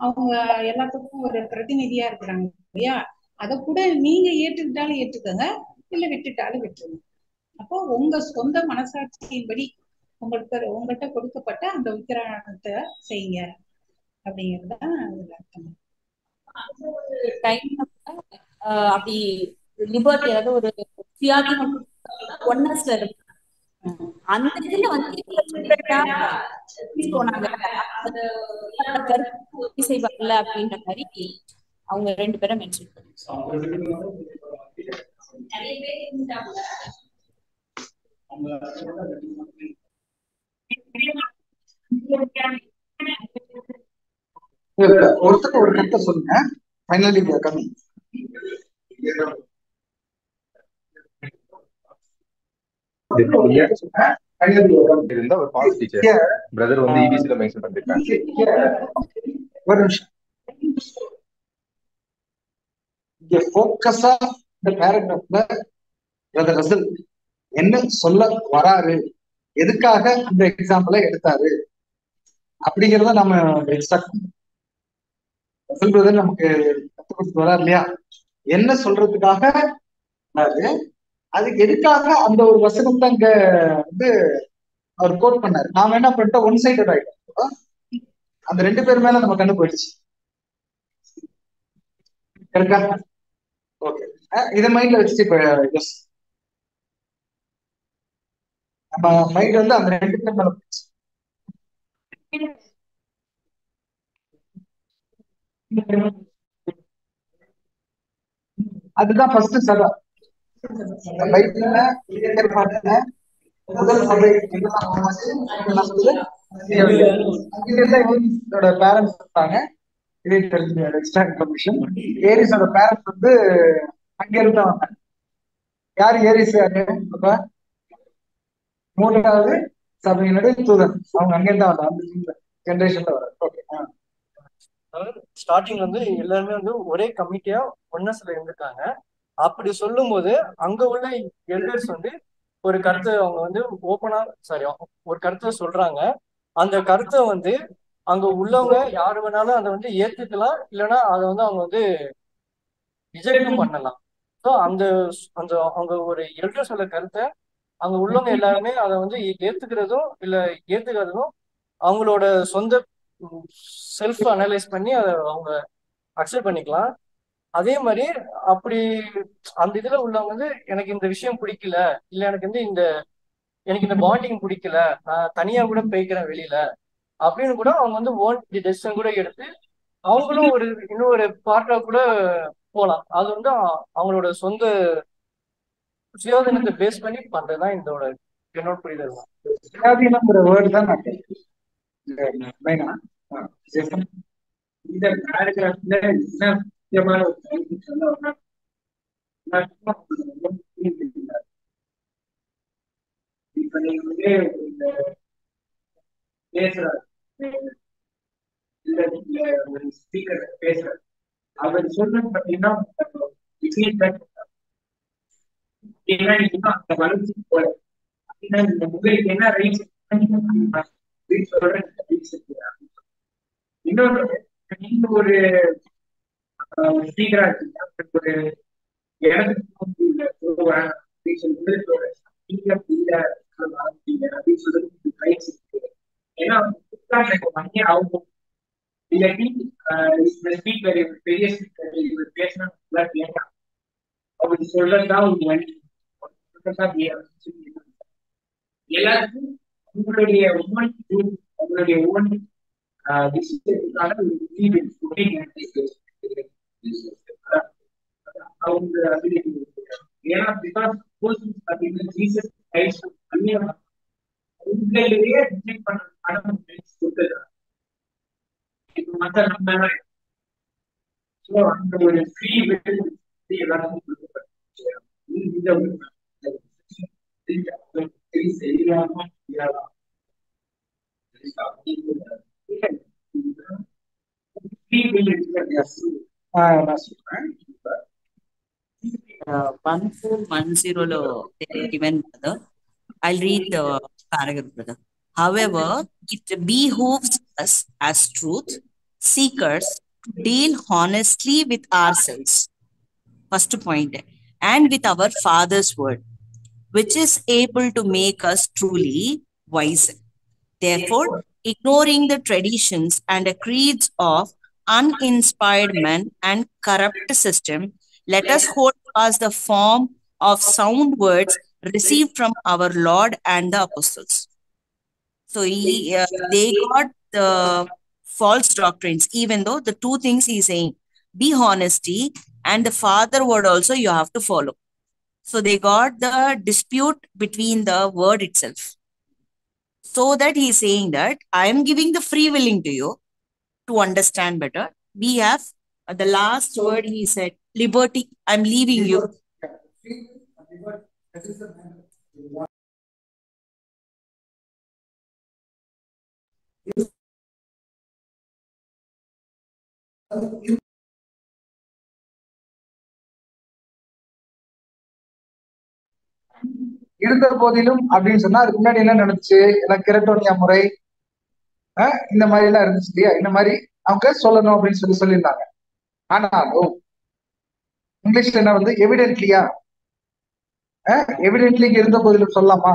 அவங்க எல்லாத்துக்கும் ஒரு பிரதிநிதியா இருக்கிறாங்க இல்லையா? அத கூட நீங்க ஏற்றுக்கிட்டாலும் ஏற்றுக்கோங்க, இல்ல விட்டுட்டாலும் விட்டுருங்க. அப்போ உங்க சொந்த மனசாட்சியின்படி உங்கள்கிட்ட கொடுக்கப்பட்ட அந்த உக்கிரானத்தை செய்யுங்க அப்படிங்கறதுதான் அதுல அர்த்தம். அப்படி லிபர்ட்டி, அதாவது ஒரு சுயாதீனம் ஒன்னஸ்ல இருக்கு. அந்த இதுல வந்து செய்வாங்கல்ல அப்படின்ற மாதிரி அவங்க 2 பேரும் மென்ஷன் ஒருத்தருக்கு ஒரு கருத்தை சொல்லுங்க. ஃபைனலி கம்மி இருந்தா ஒரு பாஸ் டீச்சர் பிரதர் வந்து இபிசில மென்ஷன் பண்ணிருக்காங்க. ஒரு நிமிஷம். இங்க ஃபோக்கஸா இந்த பேராகிராஃப்ல பிரதர் ரசல் என்ன சொல்ல வராரு, எதுக்காக இந்த எக்ஸாம்பிளை எடுத்தாரு அப்படிங்கிறத நம்ம எக்ஸ்ட்ராக்ட் பண்ணோம். ரசல் பிரதர் நமக்கு கத்து கொடுத்து வராரு இல்லையா, என்ன சொல்றதுக்காக அதுக்கு எதுக்காக அந்த ஒரு வசனத்தை அங்க வந்து அவர் கோட் பண்ணாரு. நாம என்ன பண்ணிட்டோம், ஒன் சைடட் ஆயிட்டோம். அந்த 2 பேர் மேல நம்ம கண்ணு போயிடுச்சு. கரெக்டா? ஓகே, இதை மைண்ட்ல வச்சுட்டு இப்ப நம்ம மைண்ட் வந்து அந்த 2 பேர் மேல போயிடுச்சு. அதுதான் ஃபர்ஸ்ட் சபை. பைபிள்ல முதல் சபை பேரண்ட்ஸ் இருந்தாங்க. எக்ஸ்ட்ரா இன்ஃபர்மேஷன், ஏரிஸோட பேரண்ட்ஸ் வந்து அங்க இருந்து தான் வந்தாங்க. யாரு ஏரிஸ்? அப்ப 3வது சபையினுடைய தூதன், அவங்க அங்க இருந்தா வந்தாங்க, அந்த ஜெனரேஷன்ல வர. ஓகே, ஸ்டார்டிங் வந்து எல்லாருமே வந்து ஒரே கமிட்டியா ஒன்னஸ்ல இருந்திருக்காங்க. அப்படி சொல்லும் போது அங்க உள்ள எல்டர்ஸ் வந்து ஒரு கருத்தை அவங்க வந்து ஒரு கருத்தை சொல்றாங்க. அந்த கருத்தை வந்து அங்க உள்ளவங்க யாரு வேணாலும் அதை வந்து ஏத்துக்கலாம், இல்லைன்னா அதை வந்து அவங்க வந்து ரிஜெக்டும் பண்ணலாம். ஸோ அந்த அந்த அவங்க ஒரு எல்டர் சொல்ல கருத்தை அங்க உள்ளவங்க எல்லாருமே அதை வந்து ஏத்துக்கிறதும் இல்ல ஏத்துக்கிறதும் அவங்களோட சொந்த செல்ஃப் அனலைஸ் பண்ணி அதை அவங்க அக்செப்ட் பண்ணிக்கலாம். அதே மாதிரி அப்படி அந்த இதுல உள்ளவங்க வந்து எனக்கு இந்த விஷயம் பிடிக்கல, இல்ல எனக்கு வந்து எனக்கு இந்த பாண்டிங் பிடிக்கல, நான் தனியா கூட போய்க்கிறேன் வெளியில அப்படின்னு கூட அவங்க வந்து ஓன் டெசிஷன் கூட எடுத்து அவங்களும் இன்னொரு பார்ட்டா கூட போகலாம். அது வந்து அவங்களோட சொந்த சுயாதீனத்தை பேஸ் பண்ணி பண்றதுதான் என்னோட புரிதல் தான். சுயாதீனம்ங்கிற வேர்டு தான் நான் இந்த பேராகிராஃப்ல என்ன முக்கியமான இப்ப நீங்க வந்து பேசுறாரு, இல்ல நீங்க ஒரு ஸ்பீக்கர் பேசுறாரு, அவர் சொல்றது பாத்தீங்கன்னா ஏன்னா இன்னும் அந்த வளர்ச்சி போல அப்படின்னா இந்த உங்களுக்கு என்ன ரைட்ஸ் சொல்றேன். இன்னொன்று, நீங்க ஒரு ஸ்பீக்கரா இருக்கீங்க, ஒரு இடத்துக்கு போவேன் அப்படின்னு சொல்லிட்டு நீங்க அப்படின்னு சொல்றது ரைட்ஸ் இருக்கு. ஏன்னா பண்ணி அவங்க இல்லாட்டி இந்த ஸ்பீக்கர் பெரிய ஸ்பீக்கர் இவர் பேசினா கேட்கலாம், அவர் சொல்றதுதான் ஒரு வழி, எல்லாருக்கும் உங்களுடைய உங்களுடைய ஓன் விஷயத்துக்கான ஒரு அவங்க ஏன்னா பிகாஸ் ஜீசஸ் கிரைஸ்ட் உங்களையே ரிஜெக்ட் பண்ண கொடுத்துருக்காங்க. இப்போ மற்ற நம்ம அந்த ஒரு ஃப்ரீ வில் எல்லாருக்கும் கொடுக்கப்பட்டு நான் சொல்றேன். 1410 given, brother. I'll read the paragraph, brother. However, it behooves us as truth seekers to deal honestly with ourselves, first point, and with our Father's word, which is able to make us truly wise. Therefore, ignoring the traditions and the creeds of uninspired men and corrupt system, let us hold fast the form of sound words received from our Lord and the apostles. So they got the false doctrines, even though the two things he's saying, be honesty and the Father word also you have to follow. So they got the dispute between the word itself. So that he's saying that I am giving the free willing to you to understand better. We have the last word he said, liberty, I'm leaving you. இருந்த போதிலும் அப்படின்னு சொன்னா அதுக்கு முன்னாடி என்ன நடந்துச்சு, எல்லாம் கிரட்டோனியா முறை இந்த மாதிரி எல்லாம் இருந்துச்சு இல்லையா, இந்த மாதிரி அவங்க சொல்லணும் அப்படின்னு சொல்லியிருந்தாங்க. ஆனாலும் இங்கிலீஷ்ல என்ன வந்து எவிடென்ட்லியா, எவிடென்ட்லி இருந்த போதிலும் சொல்லலாமா?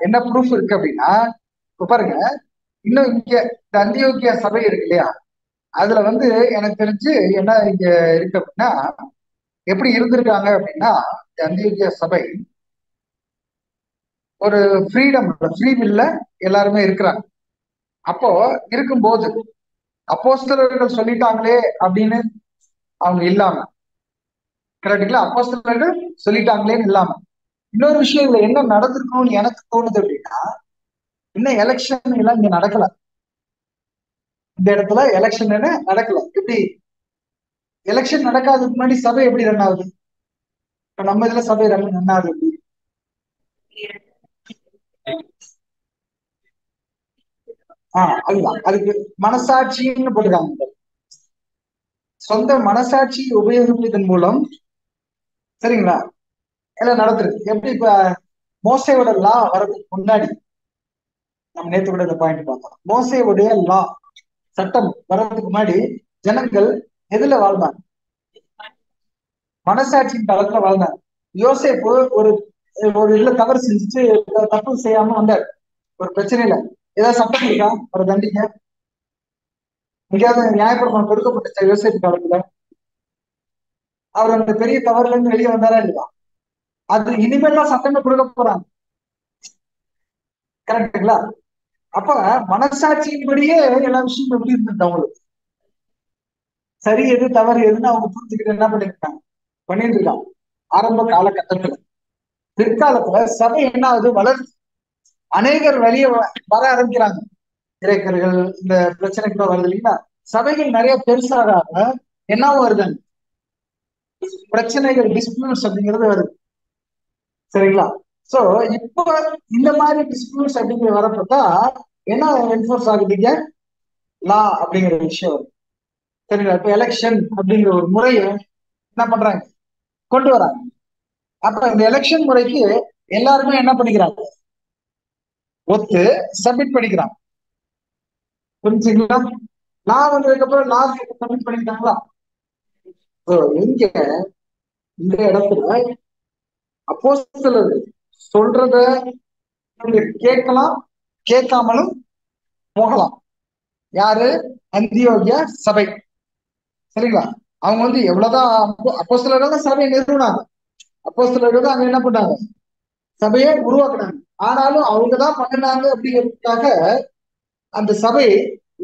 என்ன ப்ரூஃப் இருக்கு அப்படின்னா, இப்ப பாருங்க, இன்னும் இங்க இந்த அந்தியோக்கியா சபை இருக்கு இல்லையா, அதுல வந்து எனக்கு தெரிஞ்சு என்ன இங்க இருக்கு அப்படின்னா, எப்படி இருந்திருக்காங்க அப்படின்னா, இந்த அந்தியோக்கியா சபை ஒரு ஃப்ரீடம், ஃப்ரீ வில்ல எல்லாருமே இருக்கிறாங்க. அப்போ இருக்கும்போது அப்போஸ்தலர்கள் சொல்லிட்டாங்களே அப்படின்னு அவங்க இல்லாம, கரெக்டுங்களா, அப்போஸ்தலர்கள் சொல்லிட்டாங்களேன்னு இல்லாம, இன்னொரு விஷயம் இதுல என்ன நடந்திருக்கணும்னு எனக்கு தோணுது அப்படின்னா, இன்னும் எலெக்ஷன் எல்லாம் இங்க நடக்கல, இந்த இடத்துல எலெக்ஷன் நடக்கல. எப்படி எலெக்ஷன் நடக்காததுக்கு முன்னாடி சபை எப்படி ரன் ஆகுது? இப்ப நம்ம இதுல சபை ரன் ஆகுது எப்படி? அதுதான், அதுக்கு மனசாட்சின்னு போட்டுக்காங்க. சொந்த மனசாட்சியை உபயோகிப்பதன் மூலம், சரிங்களா, எல்லாம் நடத்துறது. எப்படி இப்ப மோசையோட லா வர்றதுக்கு முன்னாடி, நம்ம நேற்று கூட இந்த பாயிண்ட் பார்த்தோம், மோசையோடைய லா சட்டம் வர்றதுக்கு முன்னாடி ஜனங்கள் எதுல வாழ்ந்தாங்க? மனசாட்சியின் காலத்துல வாழ்ந்தாங்க. யோசேப்பு ஒரு இதுல தவறு செஞ்சுட்டு தப்பு செய்யாம வந்தார், ஒரு பிரச்சனையில ஏதாவது சட்டம் இருக்கா ஒரு தண்டிக்க? எங்கேயாவது நியாயப்பிரமாணம் கொடுக்கப்பட்ட யோசேப்பு காலத்துல அவர் அந்த பெரிய தவறுல இருந்து வெளியே வந்தாரா இல்லையா? அது இனிமேல் சட்டமே கொடுக்க போறாங்க, கரெக்டுங்களா? அப்ப மனசாட்சியின்படியே எல்லா விஷயமும் எப்படி இருந்தது அவங்களுக்கு, சரி எது தவறு எதுன்னு அவங்க புரிஞ்சுக்கிட்டு என்ன பண்ணிருக்காங்க, பண்ணிட்டு இருக்காங்க ஆரம்ப காலகட்டத்துல. பிற்காலத்துல சபை என்ன ஆகுது, வளர்ந்து அநேகர் வெளியே வர ஆரம்பிக்கிறாங்க. கிரேக்கர்கள் இந்த பிரச்சனைக்குள்ள வருது இல்லைங்களா, சபைகள் நிறைய பெருசாக என்னவும் வருதுங்க, பிரச்சனைகள் டிஸ்பியூட்ஸ் அப்படிங்கிறது வருது, சரிங்களா? சோ இப்போ இந்த மாதிரி டிஸ்பியூட்ஸ் அப்படிங்கிற வரப்பட்டா என்ன என்ஃபோர்ஸ் ஆகுதுங்க, லா அப்படிங்கிற விஷயம் வருது. சரிங்களா? இப்ப எலெக்ஷன் அப்படிங்கிற ஒரு முறையை என்ன பண்றாங்க, கொண்டு வராங்க. அப்ப இந்த எலெக்ஷன் முறைக்கு எல்லாருமே என்ன பண்ணிக்கிறாங்க, ஒத்து சப்மிட் பண்ணிக்கிறாங்க. புரிஞ்சுங்களா? லா வந்ததுக்கு அப்புறம் லா சப்மிட் பண்ணிக்கிறாங்களா? இங்க இந்த இடத்துல அப்போஸ்தலர் சொல்றத கேட்கலாம், கேட்காமலும் போகலாம். யாரு? அந்தியோகிய சபை. சரிங்களா? அவங்க வந்து எவ்வளவுதான் அப்போஸ்தலர்கள் தான் சபையை நிறுவனாங்க, அப்போஸ்தலர்கள் தான் அங்க என்ன பண்ணாங்க, சபையை உருவாக்குனாங்க. ஆனாலும் அவங்கதான் பண்ணினாங்க அப்படிங்கிறதுக்காக அந்த சபை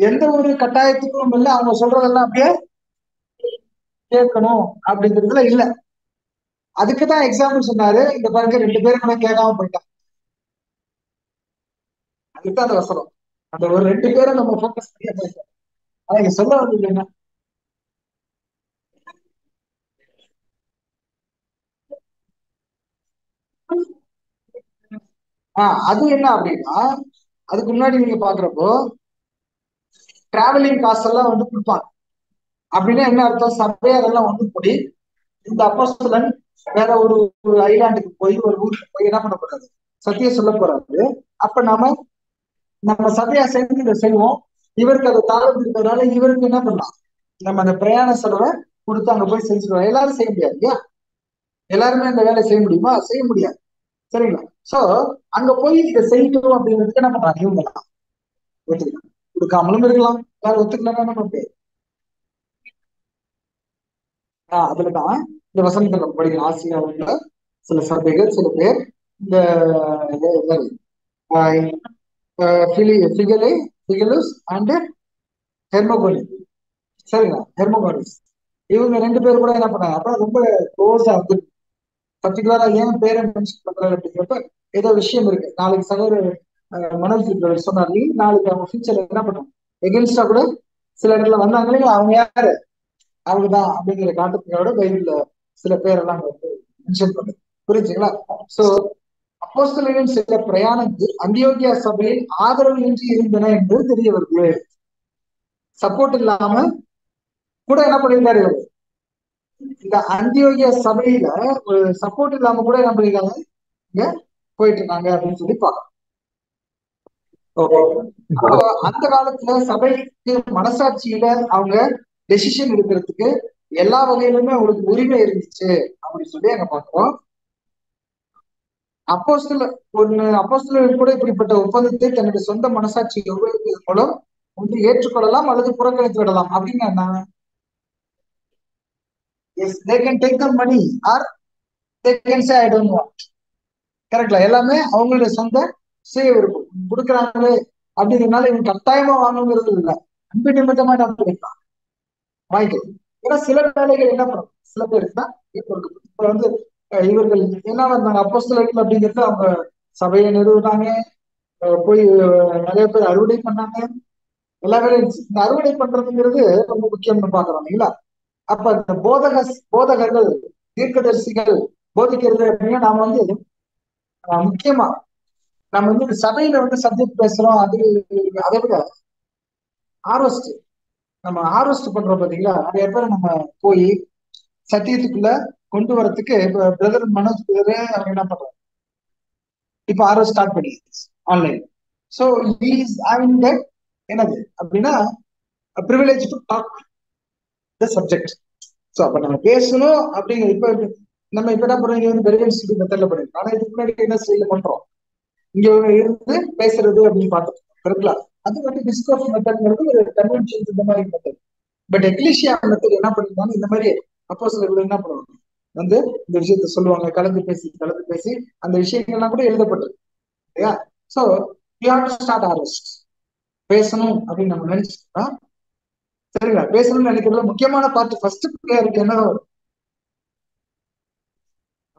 எந்த ஒரு கட்டாயத்துக்கும் இல்லை, அவங்க சொல்றதெல்லாம் அப்படியே கேட்கணும் அப்படிங்கிறதுல இல்ல. அதுக்குதான் எக்ஸாம்பிள் சொன்னாரு, இந்த பாருங்க 2 பேரும் கூட கேட்காம போயிட்டாங்க. அதுதான் அந்த வசனம். அந்த ஒரு 2 பேரும் நம்ம ஃபோக்கஸ் பண்ணி பேசுறோம். ஆனா இங்க சொல்ல வந்தது என்ன, அது என்ன அப்படின்னா, அதுக்கு முன்னாடி நீங்க பாக்குறப்போ டிராவலிங் காசு எல்லாம் வந்து கொடுப்பாங்க. அப்படின்னா என்ன அர்த்தம், சபையாரெல்லாம் ஒன்று கூடி இந்த அப்போஸ்தலன் வேற ஒரு ஐலாண்டுக்கு போய் ஒரு ஊருக்கு போய் என்ன பண்ண போறாரு, சத்தியம் சொல்ல போறாரு. அப்ப நம்ம சபையா சேர்ந்து இதை செய்வோம். இவருக்கு அதை தாழ்ந்து இருக்கிறதுனால இவருக்கு என்ன பண்ணலாம், நம்ம அந்த பிரயாண செலவை கொடுத்து அங்க போய் செஞ்சுருவோம். எல்லாரும் செய்ய முடியாது இல்லையா? எல்லாருமே அந்த வேலையை செய்ய முடியுமா? செய்ய முடியாது. சரிங்களா? சோ அங்க போய் இதை செய்யணும் அப்படிங்கிறதுக்கு என்ன பண்றாங்க, இவங்க ஒத்துக்கலாம், கொடுக்காமலும் இருக்கலாம், யாரும் ஒத்துக்கலாம். நம்ம அதுலதான் இந்த வசனத்தை நம்ம படிக்கிற ஆசியாவுல சில சபைகள், சில பேர் இந்த ஃபிகலுஸ் அண்ட் ஹெர்மோகோனிஸ். சரிங்களா? ஹெர்மோகோனிஸ் இவங்க 2 பேரும் கூட என்ன பண்ணாங்க, அப்புறம் ரொம்ப க்ளோஸா வந்து பர்டிகுலரா ஏன் பேரை மென்ஷன் பண்றாரு அப்படிங்கிறப்ப ஏதோ விஷயம் இருக்கு. நாளைக்கு சகோதரர் மனோஜ் சொன்னார், நாளைக்கு அவங்க ஃபியூச்சர்ல என்ன பண்ணுவாங்க, எகென்ஸ்டா கூட சில இடத்துல வந்தாங்களே, அவங்க யாரு, அவங்கதான் அப்படிங்கிற காட்டுறதுக்காக பைபிள்ல சில பேரெல்லாம் வந்து மென்ஷன் பண்ணுது. புரிஞ்சுங்களா? சோ அப்போஸ்தலரின் சில பிரயாணங்கள் அந்தியோகியா சபையில் ஆதரவு இன்றி இருந்தன என்பது தெரிய வருது. சப்போர்ட் இல்லாம கூட என்ன பண்ணிருக்காரு, இந்த அந்தியோகியா சபையில ஒரு சப்போர்ட் இல்லாம கூட என்ன பண்ணிருக்காங்க, இங்க போயிட்டு இருக்காங்க அப்படின்னு சொல்லி பார்க்கலாம். அந்த காலத்துல சபைக்கு மனசாட்சியில அவங்க டெசிஷன் எடுக்கிறதுக்கு எல்லா வகையிலுமே அவங்களுக்கு உரிமை இருந்துச்சு அப்படின்னு சொல்லி அங்க பாக்குறோம். அப்போஸ்தலர் கூட இப்படிப்பட்ட ஒப்பந்தத்தை தன்னுடைய சொந்த மனசாட்சி உபயோகிப்பதன் மூலம் ஒன்று ஏற்றுக்கொள்ளலாம் அல்லது புறக்கணித்து விடலாம். அப்படின்னு என்ன, they can take the money or they can say I don't want. கரெக்ட்ல? எல்லாமே அவங்களுடைய சொந்த சுய விருப்பம். கொடுக்குறாங்களே அப்படிங்கிறதுனால இவங்க கட்டாயமா வாங்கணுங்கிறது இல்லை, அன்பு நிமித்தமா நம்ம பண்ணிக்கலாம், வாங்கிக்கலாம். ஏன்னா சில வேலைகள் என்ன பண்ணும், சில பேருக்கு தான் இப்ப வந்து இவர்கள் என்ன வந்தாங்க அப்போஸ்தலர்கள் அப்படிங்கிறது, அவங்க சபையை நிறுவினாங்க, போய் நிறைய பேர் அறுவடை பண்ணாங்க, எல்லா வேலையும். இந்த அறுவடை பண்றதுங்கிறது ரொம்ப முக்கியம்னு பாக்குறோம் இல்லைங்களா? அப்ப இந்த போதகர்கள், தீர்க்கதரிசிகள் போதிக்கிறது அப்படின்னா நாம வந்து முக்கியமா நம்ம வந்து சபையில வந்து சப்ஜெக்ட் பேசுறோம், அதை விட ஆர்வஸ்ட் நம்ம ஆர்வஸ்ட் பண்றோம் பாத்தீங்களா? நிறைய பேர் நம்ம போய் சத்தியத்துக்குள்ள கொண்டு வரதுக்கு இப்ப பிரதர் மனோஜ் பிரதரே அவங்க என்ன பண்றாங்க, இப்ப ஆர்வம் ஸ்டார்ட் பண்ணி ஆன்லைன். ஸோ என்னது அப்படின்னா privilege to talk the subject. So அப்ப நம்ம பேசணும் அப்படிங்கிற இப்ப நம்ம இப்ப என்ன பண்றோம், இங்க வந்து பெரிய ஸ்டடி மெத்தட்ல பண்ணிருக்கோம். ஆனா இதுக்கு முன்னாடி என்ன ஸ்டைல பண்றோம், இங்க இருந்து பேசுறது அப்படின்னு பார்த்துட்டு கரெக்டா? அது வந்து டிஸ்கோர்ஸ் மெத்தட்ங்கிறது ஒரு கன்வென்ஷன் இந்த மாதிரி மெத்தட். பட் எக்லிஷியா மெத்தட் என்ன பண்ணிருந்தாங்க, இந்த மாதிரி அப்போஸ்தலர்கள் என்ன பண்ணுவாங்க, வந்து இந்த விஷயத்த சொல்லுவாங்க, கலந்து பேசி அந்த விஷயங்கள்லாம் கூட எழுதப்பட்டிருக்கு இல்லையா? So you have to start harvest. பேசணும் அப்படின்னு நம்ம நினைச்சிட்டோம்னா சரிங்களா? பேசணும்னு நினைக்கிறதுல முக்கியமான பார்ட் ஃபர்ஸ்ட் ப்ரேயருக்கு என்ன வரும்,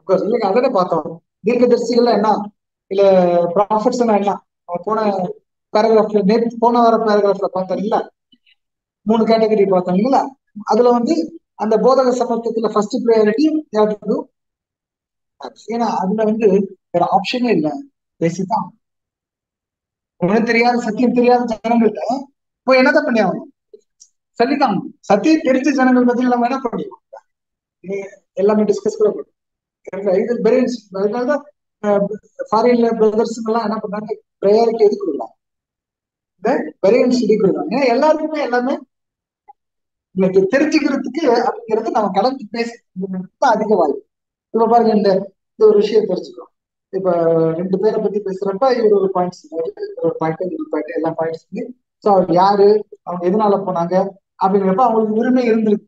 இல்லைங்க அதே பார்த்தோம். தீர்க்கதரிசிகள் என்ன இல்ல ப்ராஃபிட்ஸ் என்ன, போன பேராகிராஃப்ல போன வார பேராகிராஃப்ல பார்த்தோம் இல்ல, 3 கேட்டகரி பார்த்தோம் இல்ல. அதுல வந்து அந்த போதக சமத்துவத்துல ஃபர்ஸ்ட் ப்ரையாரிட்டி, ஏன்னா அதுல வந்து வேற ஆப்ஷனே இல்லை, பேசிதான். ஒன்றும் தெரியாத சத்தியம் தெரியாத ஜனங்கள்ட்ட இப்போ என்னதான் பண்ணி ஆகணும், சொல்லிதான். சத்தியம் தெரிஞ்ச ஜனங்கள் பத்தி நம்ம என்ன பண்ணுவோம், எல்லாமே டிஸ்கஸ் கூட பண்ணுவோம். இது பெரியன்ஸ். அதனாலதான் ஃபாரின்ல பிரதர்ஸ் எல்லாம் என்ன பண்றாங்க, ப்ரேயருக்கு எது கொடுக்குறாங்க, இந்த பெரியன்ஸ் சொல்லி கொடுக்குறாங்க. ஏன்னா எல்லாருக்குமே எல்லாமே இன்னைக்கு தெரிஞ்சுக்கிறதுக்கு அப்படிங்கிறது நம்ம கலந்து பேச அதிக வாய்ப்பு. இப்ப பாருங்க, இந்த ஒரு விஷயம் தெரிஞ்சுக்கிறோம். இப்ப 2 பேரை பத்தி பேசுறப்ப இவர் ஒரு பாயிண்ட்ஸ், ஒரு பாயிண்ட் எல்லா பாயிண்ட்ஸ். ஸோ அவர் யாரு, அவங்க எதனால போனாங்க அப்படிங்கிறப்ப அவங்களுக்கு உரிமை இருந்திருக்கு.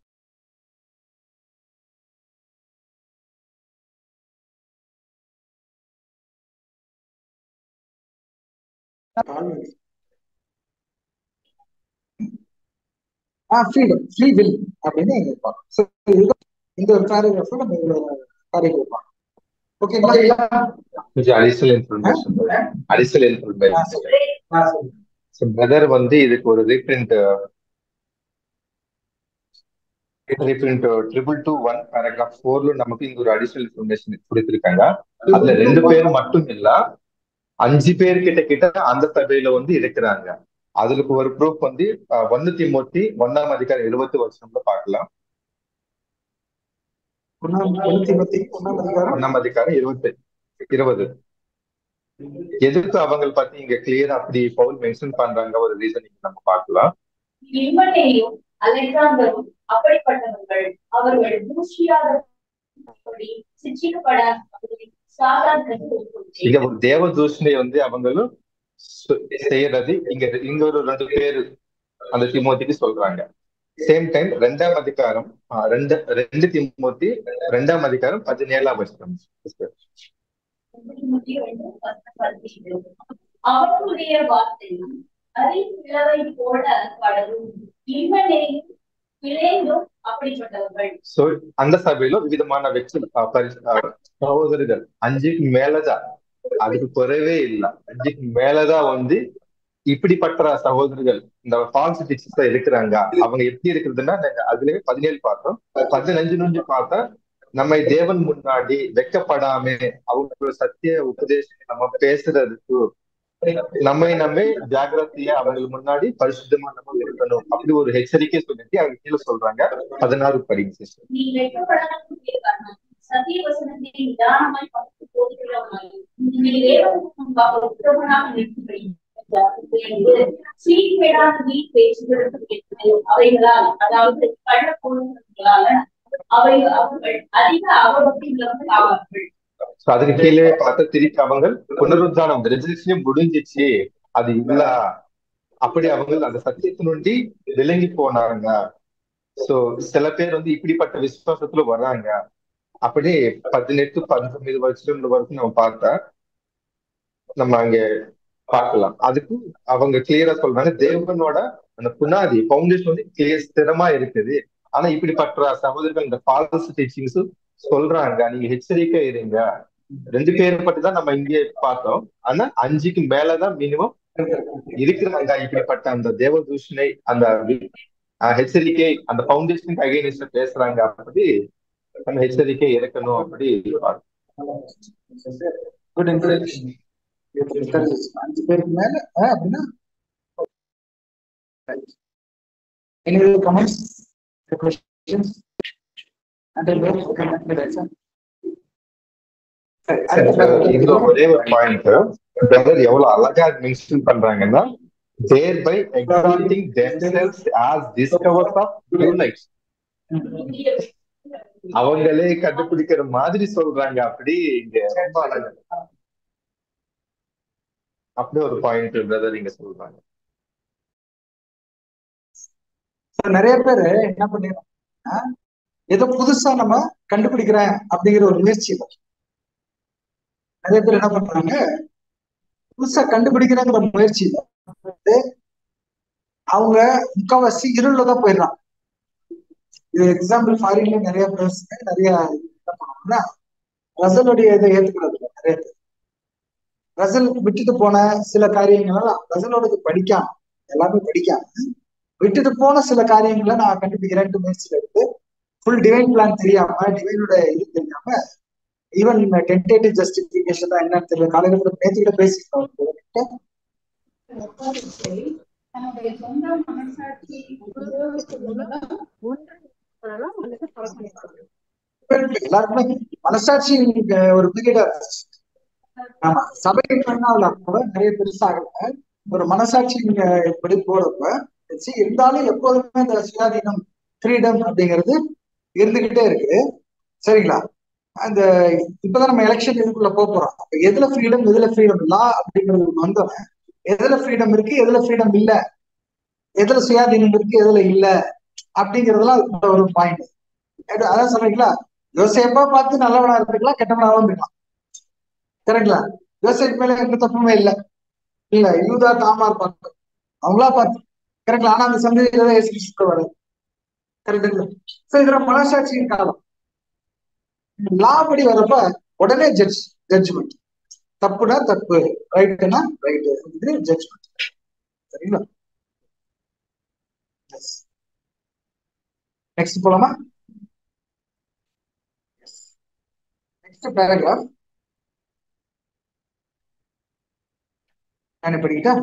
ஃப்ரீடம், ஃப்ரீ வில் அப்படின்னு இருப்பாங்க. இந்த ஒரு பேராகிராஃப் நம்ம காரியம் இருப்பாங்க. ஓகேங்களா? கொஞ்சம் அடிஷனல் இன்ஃபர்மேஷன். பிரதர் வந்து இதுக்கு ஒரு ரீப்ரிண்ட் 2221 paragraph 4ல நமக்கு இங்க ஒரு அடிஷனல் இன்ஃபர்மேஷன் கொடுத்திருக்காங்க. அதுல 2 பேர் மட்டும் இல்ல, 5 பேர் கிட்ட அந்த சபையில வந்து இருக்கிறாங்க. அதுக்கு ஒரு ப்ரூஃப் வந்து 1 தீமோத்தி 1ஆம் அதிகாரம் 70 வருஷம்ல பார்க்கலாம். 1ஆம் அதிகாரம் 20. எதுக்கு அவங்க பத்தி இங்க கிளியரா அப்படி பவுல் மென்ஷன் பண்றாங்க, ஒரு ரீசனிங் நம்ம பார்க்கலாம். இம்மனேயும் அலெக்சாந்தரும் அப்படிப்பட்டவர்கள், அவர்கள் தூஷியாதபடி சிட்சிக்கப்பட இங்க ஒரு தேவ தூஷணை வந்து அவங்களும் செய்யறது இங்க ஒரு 2 பேரு அந்த தீமோத்திக்கு சொல்றாங்க. சேம் டைம் 2ஆம் அதிகாரம் 2 தீமோத்தி 2ஆம் அதிகாரம் 17ஆம் வசனம். அவருடைய வார்த்தையும் அறிவிழவை போல படரும், இம்மனேயும் பிழைந்தும் அப்படிப்பட்டவர்கள். சோ அந்த சபையில விதமான சகோதரர்கள் 5க்கு மேலதான், அதுக்கு குறைவே இல்லை, 5க்கு மேலதான் வந்து இப்படிப்பட்ட சகோதரர்கள் இந்த ஃபால்ஸ் டீச்சர்ஸ் இருக்கிறாங்க. அவங்க எப்படி இருக்கிறதுன்னா, அதுலயே 17 பார்த்தோம், 15 பார்த்தா நம்மை தேவன் முன்னாடி வெக்கப்படாம அவங்களோட சத்திய உபதேசம் நம்ம பேசுறதுக்கு நம்மை ஜாகிரதையா அவங்களுக்கு முன்னாடி பரிசுத்தமா நம்ம இருக்கணும் அப்படி ஒரு எச்சரிக்கை சொல்லிட்டு அவங்க கீழே சொல்றாங்க. 16 படிங்க சிஸ்டர். சத்திய வசனத்தை நிதானமாய் பார்த்து போதிக்கிறவனாயும் நீங்கள் தேவனுக்கு முன்பாக உத்தமனாக நிற்கும்படி சீர்கேடான வீண் பேச்சுகளுக்கு அவைகளால், அதாவது கள்ள பொருள்களால அவர்கள் அதிக அவபக்தி உள்ளவர்கள் ஆவார்கள். அதுக்கு கீழே பார்த்த திருப்பி அவங்க புனருத்தானம் ரெஜிஸ்ட்ரேஷன் முடிஞ்சிச்சு, அது இல்ல அப்படி அவங்க அந்த சத்தியத்தினுண்டி விளங்கி போனாங்க. சோ சில பேர் வந்து இப்படிப்பட்ட விசுவாசத்துல வர்றாங்க. அப்படி 18 19 வருஷம் வரைக்கும் நம்ம பார்த்தா நம்ம அங்க பார்க்கலாம். அதுக்கு அவங்க கிளியரா சொல்றாங்க, தேவனோட அந்த புனாதி பவுண்டேஷன் வந்து கிளியர் ஸ்திரமா இருக்குது. ஆனா இப்படிப்பட்ட சகோதரர்கள் இந்த ஃபால்ஸ் டீச்சிங்ஸ் சொல்றாங்க, நீங்க எச்சரிக்கை இருங்க. 2 பேரை பத்தி தான் நம்ம இங்கே பார்த்தோம். ஆனா 5க்கு மேலதான் மினிமம் இருக்கிறாங்க. இப்படிப்பட்ட அந்த தேவதூஷணை, அந்த எச்சரிக்கை, அந்த பவுண்டேஷனுக்கு அகைன்ஸ்ட் பேசுறாங்க. அப்படி நம்ம எச்சரிக்கை இருக்கணும். அப்படி 5 பேருக்கு மேல அப்படின்னா இதுல ஒரே ஒரு பாயிண்ட் பிரதர் எவ்வளவு அழகா மென்ஷன் பண்றாங்கன்னா, thereby exalting themselves as discoverers of true light. அவங்களே கண்டுபிடிக்கிற மாதிரி சொல்றாங்க. அப்படி இங்க ரொம்ப அழகா அப்படி ஒரு பாயிண்ட் பிரதர் இங்க சொல்றாங்க. நிறைய பேரு என்ன பண்ணிடுறாங்கன்னா, ஏதோ புதுசா நம்ம கண்டுபிடிக்கிறேன் அப்படிங்கிற ஒரு முயற்சி. நிறைய பேர் என்ன பண்றாங்க, புதுசா கண்டுபிடிக்கிறாங்கிற முயற்சி அவங்க முக்காவாசி இருளதான் போயிடுறாங்க. இது எக்ஸாம்பிள் ஃபாரின்ல நிறைய பேர் நிறைய என்ன பண்ணுவாங்கன்னா, ரசலுடைய இதை ஏத்துக்கிறது இல்லை. நிறைய பேர் ரசல் விட்டுட்டு போன சில காரியங்கள்லாம் ரசலோடது படிக்காம, எல்லாமே படிக்காம விட்டுட்டு போன சில காரியங்களை நான் கண்டுபிடிக்கிறேன்ட்டு முயற்சியில எடுத்து ஃபுல் டிவைன் பிளான் தெரியாம, டிவைனோட இது தெரியாம ஈவன் டென்டேட்டிவ் ஜஸ்டிபிகேஷன் தான் என்னன்னு தெரியல. காலையில கூட நேற்று கூட பேசிட்டோம். தன்னுடைய சொந்த மனசாட்சி எல்லாருக்குமே மனசாட்சி ஒரு பீரியடா ஆமா சபை பண்ணால நிறைய பெருசாகல ஒரு மனசாட்சி இப்படி போறப்ப இருந்தாலும் எப்போதுமே இந்த சுயாதீனம் ஃப்ரீடம் அப்படிங்கிறது இருந்துகிட்டே இருக்கு. சரிங்களா? அந்த இப்பதான் நம்ம எலெக்ஷன் இதுக்குள்ள போறோம். அப்ப எதுல ஃப்ரீடம் எதுல ஃப்ரீடம் இல்ல அப்படிங்கிறது வந்தவன் எதுல ஃப்ரீடம் இருக்கு எதுல ஃப்ரீடம் இல்ல, எதுல சுயாதீனம் இருக்கு எதுல இல்ல அப்படிங்கறதுலாம் ஒரு பாயிண்ட். அதான் சொல்றீங்களா, யோசேப்பா பார்த்து நல்லவனா இருந்துக்கலாம் கெட்டவனாவும் இருக்கலாம். கரெக்ட்ங்களா? யோசேப் மேல எந்த தப்புமே இல்லை. இல்ல யூதா தாமார் பார்த்து அவங்களா பார்த்து கரெக்ட்ல. ஆனா அந்த சந்ததியில வராது. கரெக்டுங்களா? சோ இதுல மனசாட்சியின் காலம். லா படி வரப்ப உடனே ஜட்ஜ்மெண்ட். தப்புனா தப்பு, ரைட்டுனா ரைட்டு, இது ஜட்ஜ்மெண்ட். சரிங்களா? நெக்ஸ்ட் போலாமா? நெக்ஸ்ட் பேராகிராஃப் நான் படிக்கிட்டா.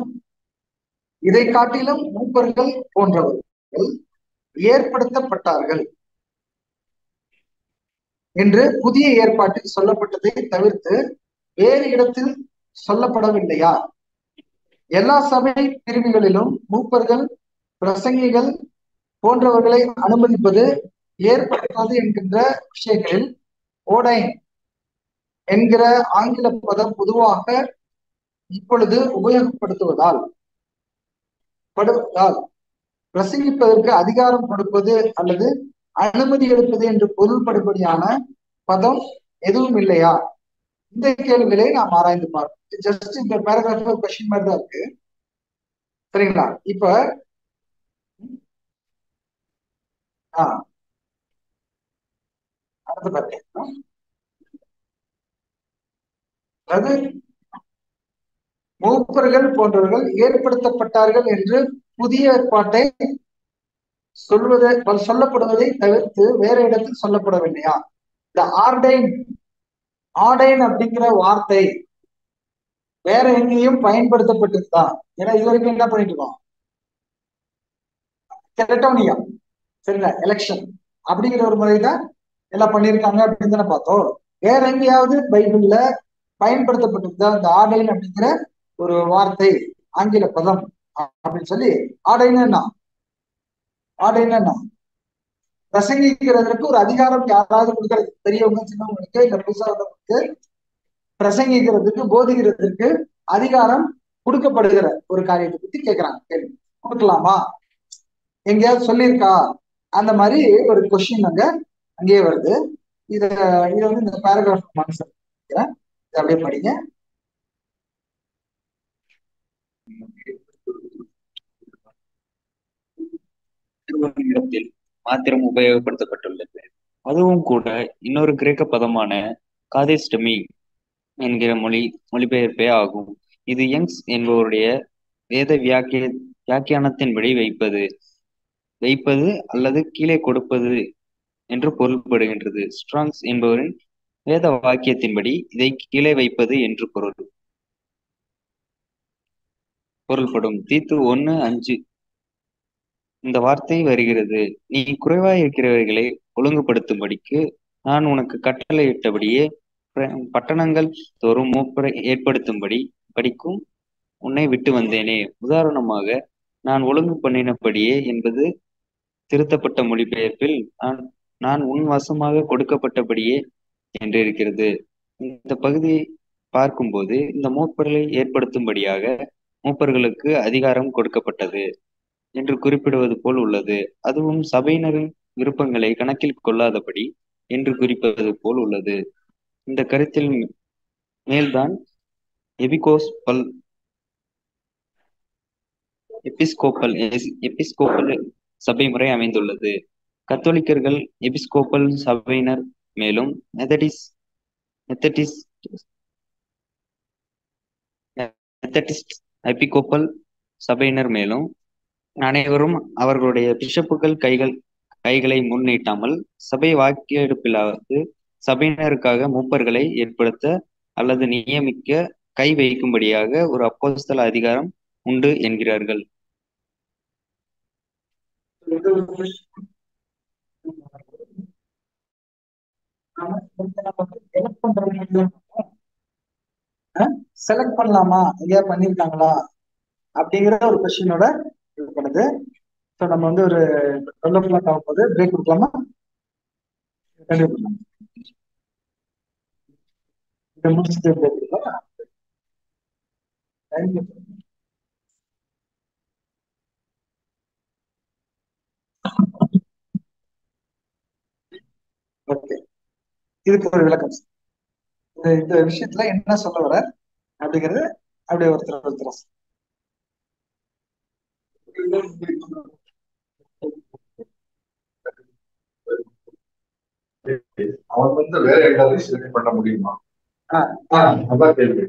இதை காட்டிலும் மூப்பர்கள் போன்றவர்கள் ஏற்படுத்தப்பட்டார்கள் என்று புதிய ஏற்பாட்டில் சொல்லப்பட்டதை தவிர்த்து வேறு இடத்தில் சொல்லப்படவில்லையா? எல்லா சபை பிரிவுகளிலும் மூப்பர்கள் பிரசங்கிகள் போன்றவர்களை அனுமதிப்பது ஏற்படுத்தாது என்கின்ற விஷயங்களில் ஓடைன் என்கிற ஆங்கில பதம் பொதுவாக இப்பொழுது உபயோகப்படுத்துவதால் பிரசங்கிப்பதற்கு அதிகாரம் கொடுப்பது அல்லது அனுமதி எடுப்பது என்று பொருள்படும்படியான பதம் எதுவும் இல்லையா? இந்த கேள்விகளை நாம் ஆராய்ந்து பார்ப்போம். ஜஸ்ட் இந்த பேராகிராஃப் ஒரு கொஸ்டின் மாதிரி தான் இருக்கு. சரிங்களா? இப்ப அடுத்து பார்த்தீங்கன்னா அதாவது மூப்பர்கள் போன்றவர்கள் ஏற்படுத்தப்பட்டார்கள் என்று புதிய ஏற்பாட்டை சொல்லப்படுவதை தவிர்த்து வேற இடத்தில் சொல்லப்படவில்லையா? இந்த ஆர்டைன் அப்படிங்கிற வார்த்தை வேற எங்கேயும் பயன்படுத்தப்பட்டிருக்கா? ஏன்னா இது வரைக்கும் என்ன பண்ணிட்டு இருக்கோம், கெரட்டோனியா சரிங்களா, எலெக்ஷன் அப்படிங்கிற ஒரு முறைதான் எல்லாம் பண்ணியிருக்காங்க அப்படின்னு தானே பார்த்தோம். வேற எங்கேயாவது பைபிள்ல பயன்படுத்தப்பட்டிருக்கா இந்த ஆர்டைன் அப்படிங்கிற ஒரு வார்த்தை, ஆங்கில பதம் அப்படின்னு சொல்லி? ஆர்டைன்னா பிரசங்கிக்கிறதுக்கு ஒரு அதிகாரம் யாராவது கொடுக்கறது, பெரியவங்க சின்னவங்களுக்கு இல்ல புதுசாக பிரசங்கிக்கிறதுக்கு போதிக்கிறதுக்கு அதிகாரம் கொடுக்கப்படுகிற ஒரு காரியத்தை பத்தி கேட்கிறாங்க. கேள்வி கொடுக்கலாமா, எங்கேயாவது சொல்லியிருக்கா? அந்த மாதிரி ஒரு கொஸ்டின் அங்கேயே வருது. இத வந்து இந்த பேராகிராஃப் ஆன்சர் அப்படியே படிங்க. இடத்தில் மாத்திரம் உபயோகப்படுத்தப்பட்டுள்ளது. அதுவும் கூட இன்னொரு கிரேக்க பதமான காதேஸ்டமி என்கிற மொழிபெயர்ப்பே ஆகும். இது யங்ஸ் என்பவருடைய வேத வியாக்கியானத்தின்படி வைப்பது அல்லது கீழே கொடுப்பது என்று பொருள்படுகின்றது. ஸ்ட்ராங்ஸ் என்பவரின் வேத வாக்கியத்தின்படி இதை கீழே வைப்பது என்று பொருள்படும். தீத்து 1:5 இந்த வார்த்தை வருகிறது. நீ குறைவாய் இருக்கிறவர்களை ஒழுங்குபடுத்தும்படிக்கு நான் உனக்கு கட்டளையிட்டபடியே பட்டணங்கள் தோறும் மூப்பரை படிக்கும் உன்னை விட்டு வந்தேனே. உதாரணமாக நான் ஒழுங்கு பண்ணினபடியே என்பது திருத்தப்பட்ட மொழிபெயர்ப்பில் நான் உன் வசமாக கொடுக்கப்பட்டபடியே என்று இருக்கிறது. இந்த பகுதியை பார்க்கும்போது இந்த மூப்பர்களை ஏற்படுத்தும்படியாக மூப்பர்களுக்கு அதிகாரம் கொடுக்கப்பட்டது என்று குறிப்பிடுவது போல் உள்ளது. அதுவும் சபையினரின் விருப்பங்களை கணக்கில் கொள்ளாதபடி என்று குறிப்பது போல் உள்ளது. இந்த கருத்தில் மேல்தான் எபிஸ்கோப்பல் சபை முறை அமைந்துள்ளது. கத்தோலிக்கர்கள் எபிஸ்கோப்பல் சபையினர் மேலும் மெத்தடிஸ்ட் எபிஸ்கோப்பல் சபையினர் மேலும் அனைவரும் அவர்களுடைய பிஷப்புகள் கைகளை முன்னீட்டாமல் சபை வாக்கெடுப்பிலாவது சபையினருக்காக மூப்பர்களை ஏற்படுத்த அல்லது நியமிக்க கை வைக்கும்படியாக ஒரு அப்போஸ்தல அதிகாரம் உண்டு என்கிறார்கள். செலக்ட் பண்ணலாமா, ஐயா பண்ணிருக்காங்களா அப்படிங்கிற ஒரு கொஸ்டினோட இது பண்ணுது. ஸோ நம்ம வந்து ஒரு 12 o'clock ஆகும்போது பிரேக் கொடுக்கலாமா? இதை முடிச்சுட்டு பிரேக் கொடுக்கலாம். தேங்க்யூ. ஓகே, இதுக்கு ஒரு விளக்கம். இந்த விஷயத்துல என்ன சொல்ல வர அப்படிங்கிறது அப்படியே ஒருத்தர் அவன் வந்து வேற ஏதாவது செலக்ட் பண்ண முடியுமா? அதான் கேள்வி.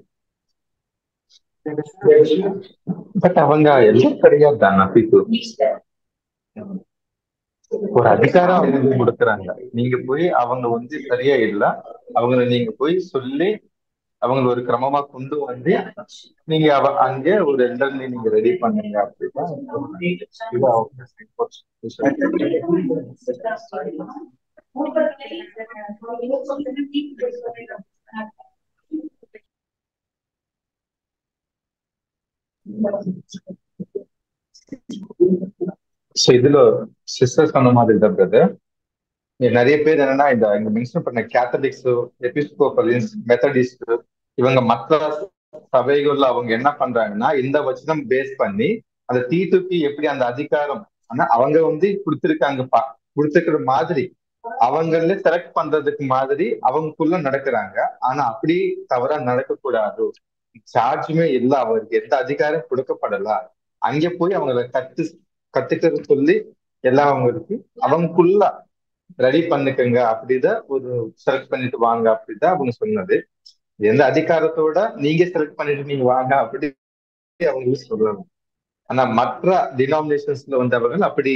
பட் அவங்க எல்லாம் கிடையாது தானே, ஒரு அதிகாரம் அவங்க கொடுக்குறாங்க. நீங்க போய் அவங்க வந்து சரியா இல்ல, அவங்கள நீங்க போய் சொல்லி அவங்கள ஒரு கிரமமா கொண்டு வந்து நீங்க அங்கே ஒரு எண்டர்லி நீங்க ரெடி பண்ணுங்க அப்படிதான். இதுல சிஸ்டர் சொன்ன மாதிரி தான் பிரதர். நிறைய பேர் என்னன்னா இந்த மென்ஷன் பண்ண கேத்தலிக்ஸ், எபிஸ்கோபலின்ஸ், மெத்தடிஸ்ட், இவங்க மற்ற சபைகள்ல அவங்க என்ன பண்றாங்கன்னா இந்த வசனம் பேஸ் பண்ணி அந்த தீத்துக்கு எப்படி அந்த அதிகாரம் ஆனா அவங்க வந்து கொடுத்துருக்கிற மாதிரி அவங்கள செலக்ட் பண்றதுக்கு மாதிரி அவங்களுக்குள்ள நடக்கிறாங்க. ஆனா அப்படி தவறா நடக்கக்கூடாது. சார்ஜுமே இல்ல, அவருக்கு எந்த அதிகாரம் கொடுக்கப்படல. அங்கே போய் அவங்கள கத்துக்கிறது சொல்லி எல்லாம் அவங்களுக்கு அவங்களுக்குள்ள ரெடி பண்ணுக்குங்க, அப்படிதான் ஒரு செலக்ட் பண்ணிட்டு வாங்க அப்படிதான் அவங்க சொன்னது. எந்த அதிகாரத்தோட நீங்க செலக்ட் பண்ணிட்டு நீங்க வாங்க அப்படி அவங்க சொல்லணும். ஆனா மற்ற டினாமினேஷன்ஸ்ல வந்தவர்கள் அப்படி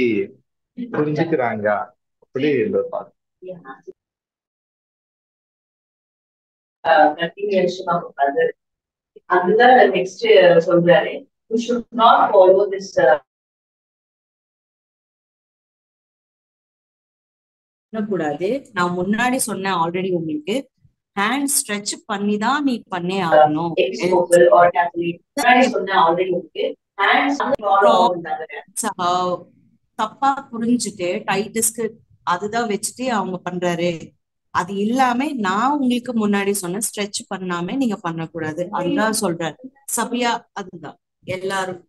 புரிஞ்சுக்கிறாங்க அப்படி அதுதான் நெக்ஸ்ட் சொல்றாரு. You should not follow this கூடாது. நான் முன்னாடி சொன்னேன் ஆல்ரெடி உங்களுக்கு, ஹேண்ட் ஸ்ட்ரெச் பண்ணி தான் நீ பண்ணே ஆகணும். தப்பா புரிஞ்சுட்டு டைட்டிஸ்க்கு அதுதான் வச்சுட்டு அவங்க பண்றாரு. அது இல்லாம நான் உங்களுக்கு முன்னாடி சொன்ன ஸ்ட்ரெச் பண்ணாம நீங்க பண்ணக்கூடாது, அதுதான் சொல்றாரு சபையா. அதுதான் எல்லாரும்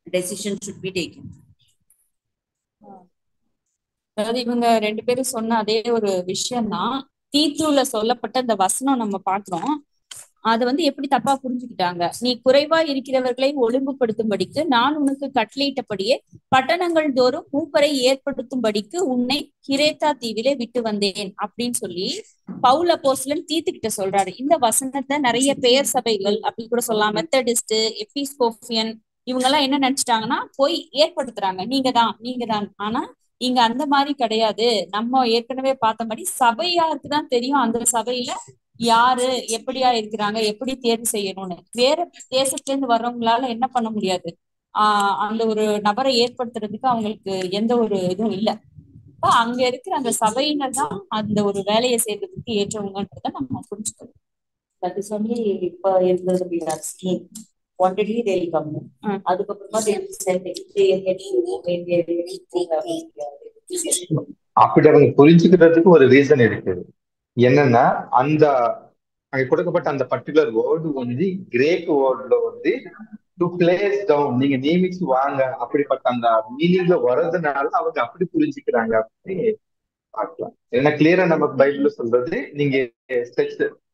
டெசிஷன் should be taken. அதாவது இவங்க 2 பேரும் சொன்ன அதே ஒரு விஷயம்தான். தீத்துல சொல்லப்பட்ட அந்த வசனம் நம்ம பாக்குறோம். அது வந்து எப்படி தப்பா புரிஞ்சுக்கிட்டாங்க. நீ குறைவா இருக்கிறவர்களை ஒழுங்குபடுத்தும்படிக்கு நான் உனக்கு கட்டளையிட்டபடியே பட்டணங்கள் தோறும் மூப்பரை ஏற்படுத்தும்படிக்கு உன்னை கிரேத்தா தீவிலே விட்டு வந்தேன் அப்படின்னு சொல்லி பவுல் அப்போஸ்தலன் தீத்துக்கிட்ட சொல்றாரு. இந்த வசனத்தை நிறைய பெயர் சபைகள் அப்படி கூட சொல்லலாம், மெத்தடிஸ்ட், எபிஸ்கோபியன் இவங்க எல்லாம் என்ன நினைச்சிட்டாங்கன்னா போய் ஏற்படுத்துறாங்க, நீங்க தான். ஆனா இங்க அந்த மாதிரி கிடையாது. நம்ம ஏற்கனவே பார்த்தபடி சபையாருக்கு தான் தெரியும் அந்த சபையில யாரு எப்படியா இருக்கிறாங்க, எப்படி தேர்வு செய்யணும்னு. வேற தேசத்துல இருந்து வர்றவங்களால என்ன பண்ண முடியாது, அந்த ஒரு நபரை ஏற்படுத்துறதுக்கு அவங்களுக்கு எந்த ஒரு இதுவும் இல்லை. அங்க இருக்கிற அந்த சபையினர் தான் அந்த ஒரு வேலையை செய்யறதுக்கு ஏற்றவங்கன்றத நம்ம புரிஞ்சுக்கணும். அது சொல்லி இப்ப இருந்தது அதுக்கப்புறமா அப்படி அவங்க புரிஞ்சுக்கிறதுக்கு ஒரு ரீசன் இருக்குது. என்னன்னா அந்த அங்க கொடுக்கப்பட்ட அந்த பர்டிகுலர் வேர்டு வந்து கிரேக் வேர்ட்ல வந்து டு பிளேஸ் டவுன், நீங்க நியமிச்சு வாங்க, அப்படிப்பட்ட அந்த மீனிங்ல வர்றதுனால அவங்க அப்படி புரிஞ்சுக்கிறாங்க அப்படின்னு பார்க்கலாம். ஏன்னா கிளியரா நமக்கு பைபிள்ல சொல்றது நீங்க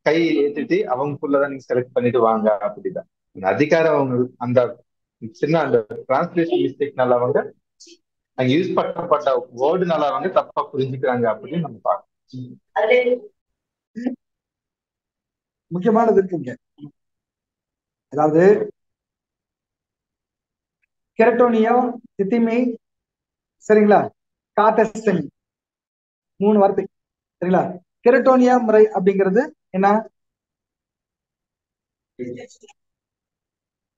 கை ஏற்றிட்டு அவங்களுக்குள்ளதான் நீங்க செலக்ட் பண்ணிட்டு வாங்க அப்படிதான். அந்த அதிகாரம் அவங்க அந்த சின்ன அந்த டிரான்ஸ்லேஷன் மிஸ்டேக்னால அவங்க அங்க யூஸ் பண்ணப்பட்ட வேர்டுனால அவங்க தப்பா புரிஞ்சுக்கிறாங்க அப்படின்னு நம்ம பார்க்கணும். முக்கியமானது இருக்குங்க. அதாவது கெரட்டோனியா, தித்திமை, சரிங்களா, காட்டஸ்டனி 3 வார்த்தை சரிங்களா. கெரட்டோனியா முறை அப்படிங்கிறது என்ன?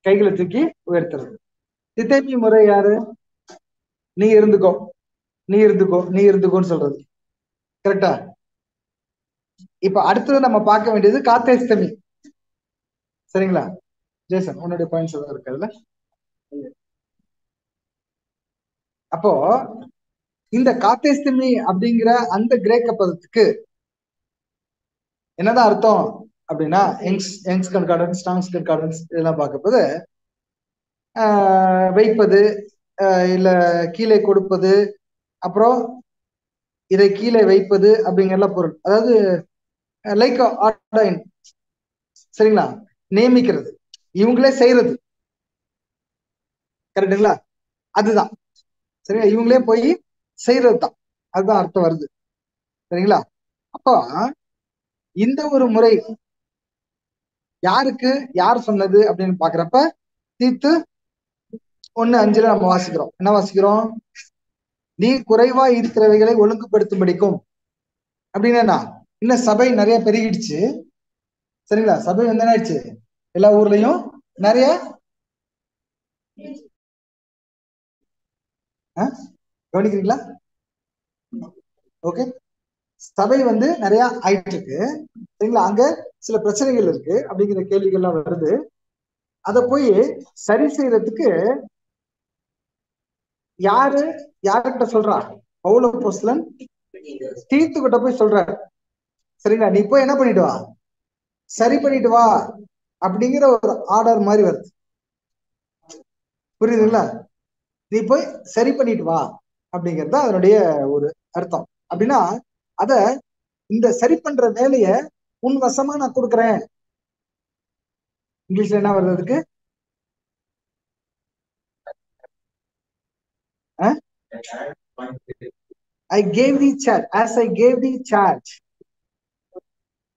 கைகளை தூக்கி உயர்த்துறது. திதேமி முறை யாரு? நீ இருந்துக்கோ, நீ இருந்துக்கோ, நீ இருந்துக்கோன்னு சொல்றது. கரெக்டா? இப்ப அடுத்தது நம்ம பார்க்க வேண்டியது காத்தேஸ்தமி. சரிங்களா? ஜேசன் உன்னுடைய பாயிண்ட்ஸ் எதாவது இருக்கு அதுல? அப்போ இந்த காத்தேஸ்தமி அப்படிங்கிற அந்த கிரேக்க பதத்துக்கு என்னதான் அர்த்தம் அப்படின்னா, யங்ஸ் கன்கார்டன்ஸ், ஸ்ட்ராங்ஸ் கன்கார்டன்ஸ் இதெல்லாம் பார்க்கும்போது வைப்பது, இல்ல கீழே கொடுப்பது, அப்புறம் இதை கீழே வைப்பது அப்படிங்கிற பொருள். அதாவது லைக் ஆர்டைன், சரிங்களா? நியமிக்கிறது, இவங்களே செய்யறது. கரெக்டுங்களா? அதுதான் சரிங்களா, இவங்களே போய் செய்யறது தான், அதுதான் அர்த்தம் வருது. சரிங்களா? அப்போ இந்த ஒரு முறை யாருக்கு யார் சொன்னது அப்படின்னு பாக்குறப்ப தீத்து 1:5 நம்ம வாசிக்கிறோம். என்ன வாசிக்கிறோம்? நீ குறைவா இருக்கிறவைகளை ஒழுங்குபடுத்தும்படிக்கும். அப்படின்னா இன்னும் சபை நிறைய பெருகிடுச்சு. சரிங்களா? சபை வந்து என்ன ஆயிடுச்சு, எல்லா ஊர்லயும் நிறைய கவனிக்கிறீங்களா? ஓகே, சபை வந்து நிறைய ஆயிட்டு இருக்கு. சரிங்களா? அங்க சில பிரச்சனைகள் இருக்கு அப்படிங்கிற கேள்விகள்லாம் வருது. அதை போய் சரி செய்யறதுக்கு யாருக்கிட்ட சொல்றா? பவுல் அப்போஸ்தலன் தீத்து கிட்ட போய் சொல்றாரு. சரிங்களா? நீ போய் என்ன பண்ணிட்டு வா, சரி பண்ணிட்டு வா அப்படிங்கிற ஒரு ஆர்டர் மாதிரி வருது. புரியுதுங்களா? நீ போய் சரி பண்ணிட்டு வா அப்படிங்கிறது தான் அதனுடைய ஒரு அர்த்தம். அப்படின்னா அத இந்த சரி பண்ற வேலைய உன் வசமா நான் கொடுக்குறேன். இங்கிலீஷ்ல என்ன வருது அதுக்கு? I gave the charge, as I gave the charge.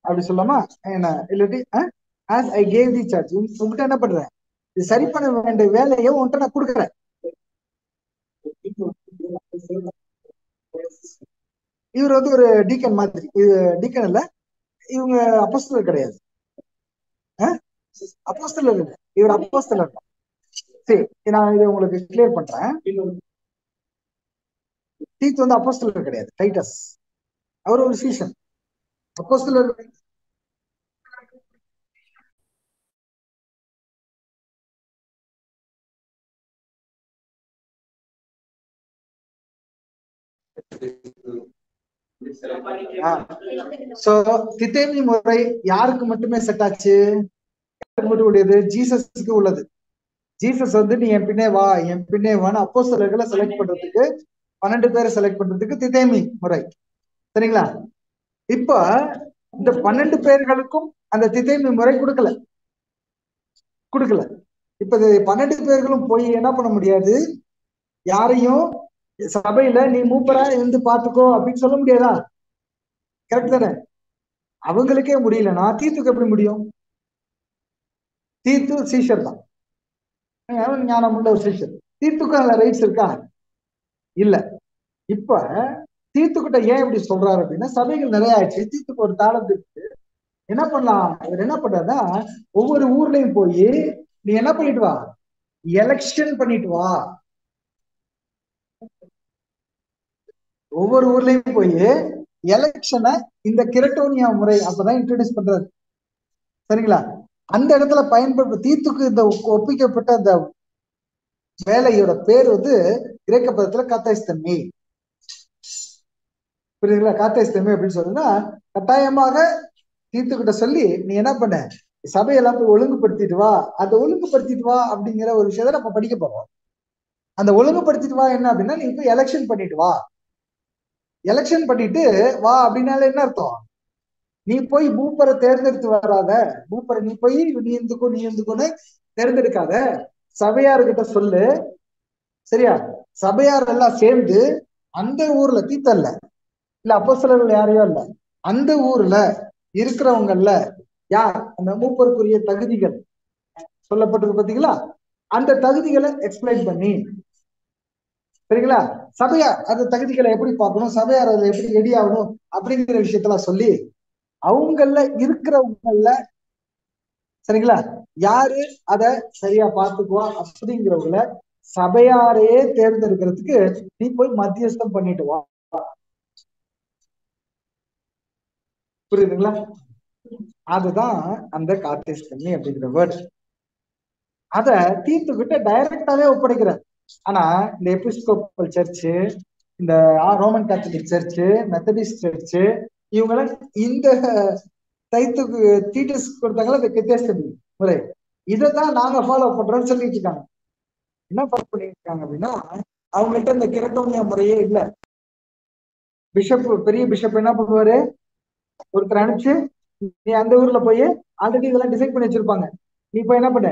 அப்படி சொல்லாமா? என்ன இல்லாட்டி as I gave the charge, உங்ககிட்ட என்ன பண்றேன், இது சரி பண்ண வேண்டிய வேலையை உன்கிட்ட நான் கொடுக்குறேன். இவர் வந்து ஒரு டீக்கன் மாதிரி. இது டீக்கன் இல்ல, இவங்க அப்போஸ்தலர் கிடையாது. அப்போஸ்தலர் இல்லை, இவர் அப்போஸ்தலர். சரி, நான் இதை உங்களுக்கு கிளியர் பண்றேன். தீத்து வந்து அப்போஸ்தலர் கிடையாது, டைட்டஸ். அவர் ஒரு சீசன். அப்போஸ்தலர் திதேமி முறை யாருக்கு மட்டுமே செட் ஆச்சு? ஜீசஸ்க்கு உள்ளது. ஜீசஸ் வந்து நீ என் பின்னே வா, என் பின்னே வான்னு அப்போஸ்தலர்களை செலக்ட் பண்றதுக்கு, 12 பேரை செலக்ட் பண்றதுக்கு திதேமி முறை. சரிங்களா? இப்ப இந்த 12 பேர்களுக்கும் அந்த திதேமி முறை கொடுக்கல. இப்ப 12 பேர்களும் போய் என்ன பண்ண முடியாது, யாரையும் சபையில நீ மூப்பரா இருந்து பாத்துக்கோ அப்படின்னு சொல்ல முடியாதா? கரெக்ட் தானே? அவங்களுக்கே முடியலன்னா தீத்துக்கு எப்படி முடியும்? தீத்து சீஷர் தான், ஞானம் உள்ள ஒரு சீஷர். தீத்துக்கு அந்த ரைட்ஸ் இருக்கா? இல்ல. இப்ப தீத்துக்கிட்ட ஏன் இப்படி சொல்றாரு அப்படின்னா, சபைகள் நிறைய ஆயிடுச்சு, தீத்துக்கு ஒரு தாளம் இருக்கு. என்ன பண்ணலாம், இவர் என்ன பண்றாருன்னா, ஒவ்வொரு ஊர்லயும் போய் நீ என்ன பண்ணிட்டு வா, எலெக்ஷன் பண்ணிட்டு வா. ஒவ்வொரு ஊர்லயும் போய் எலெக்ஷனை இந்த கிரட்டோனியா முறை அப்பதான் இன்ட்ரோடியூஸ் பண்றாரு. சரிங்களா? அந்த இடத்துல பயன்படுத்த தீத்துக்கு இந்த ஒப்பிக்கப்பட்ட அந்த வேலையோட பேர் வந்து கிரேக்க பதத்துல காத்தேஸ்தமி. புரியுதுங்களா? காத்தேஸ்தமி அப்படின்னு சொல்லுன்னா, கட்டாயமாக தீத்துக்கிட்ட சொல்லி நீ என்ன பண்ண, சபையெல்லாம் போய் ஒழுங்குபடுத்திட்டு வா. அந்த ஒழுங்குபடுத்திட்டு வா அப்படிங்கிற ஒரு விஷயத்த நம்ம படிக்க போறோம். அந்த ஒழுங்குபடுத்திட்டு வா என்ன அப்படின்னா, நீ போய் எலெக்ஷன் பண்ணிட்டு வா. எலெக்ஷன் பண்ணிட்டு வா அப்படின்னால என்ன அர்த்தம், நீ போய் மூப்பரை தேர்ந்தெடுத்து வராத, மூப்பரை நீ போய் நீ இருந்துக்கோன்னு தேர்ந்தெடுக்காத, சபையார்கிட்ட சொல்லு. சரியா? சபையார் எல்லாம் சேர்ந்து அந்த ஊர்ல, தீத்தல்ல இல்ல அப்போஸ்தலர்கள் யாரையோ இல்ல, அந்த ஊர்ல இருக்கிறவங்கல்ல யார் அந்த மூப்பருக்குரிய தகுதிகள் சொல்லப்பட்டிருக்கு பாத்தீங்களா, அந்த தகுதிகளை எக்ஸ்பிளைன் பண்ணி, சரிங்களா? சபையார் அது தகுதிகளை எப்படி பார்க்கணும், சபையார் அதுல எப்படி ரெடி ஆகணும் அப்படிங்கிற விஷயத்தெல்லாம் சொல்லி அவங்கள இருக்கிறவங்கள சரிங்களா யாரு அத சரியா பார்த்துக்குவா அப்படிங்கிறவங்கள சபையாரையே தேர்ந்தெடுக்கிறதுக்கு நீ போய் மத்தியஸ்தம் பண்ணிட்டு வா. புரியுதுங்களா? அதுதான் அந்த கார்த்தேஸ் கண்ணி அப்படிங்கிற வேர்ட். அத தீர்த்துக்கிட்ட டைரக்டாவே ஒப்படைக்கிறார். ஆனா இந்த எபிஸ்கோப்பல் சர்ச்சு, இந்த Roman Catholic church, Methodist church, இவங்க இந்த தைத்துக்கு தீட்டஸ் கொடுத்தாங்களா இந்த கித்தேஸ் முறை, இதைதான் நாங்க ஃபாலோ பண்றோம்னு சொல்லிட்டு இருக்காங்க. என்ன ஃபாலோ பண்ணிட்டு இருக்காங்க அப்படின்னா, அவங்கள்ட்ட இந்த கிரட்டோனியா முறையே இல்ல. பிஷப், பெரிய பிஷப் என்ன பண்ணுவாரு, ஒருத்தர் அனுப்பிச்சு நீ அந்த ஊர்ல போய் ஆல்ரெடி இதெல்லாம் டிசைன் பண்ணி வச்சிருப்பாங்க, நீ போய் என்ன பண்ண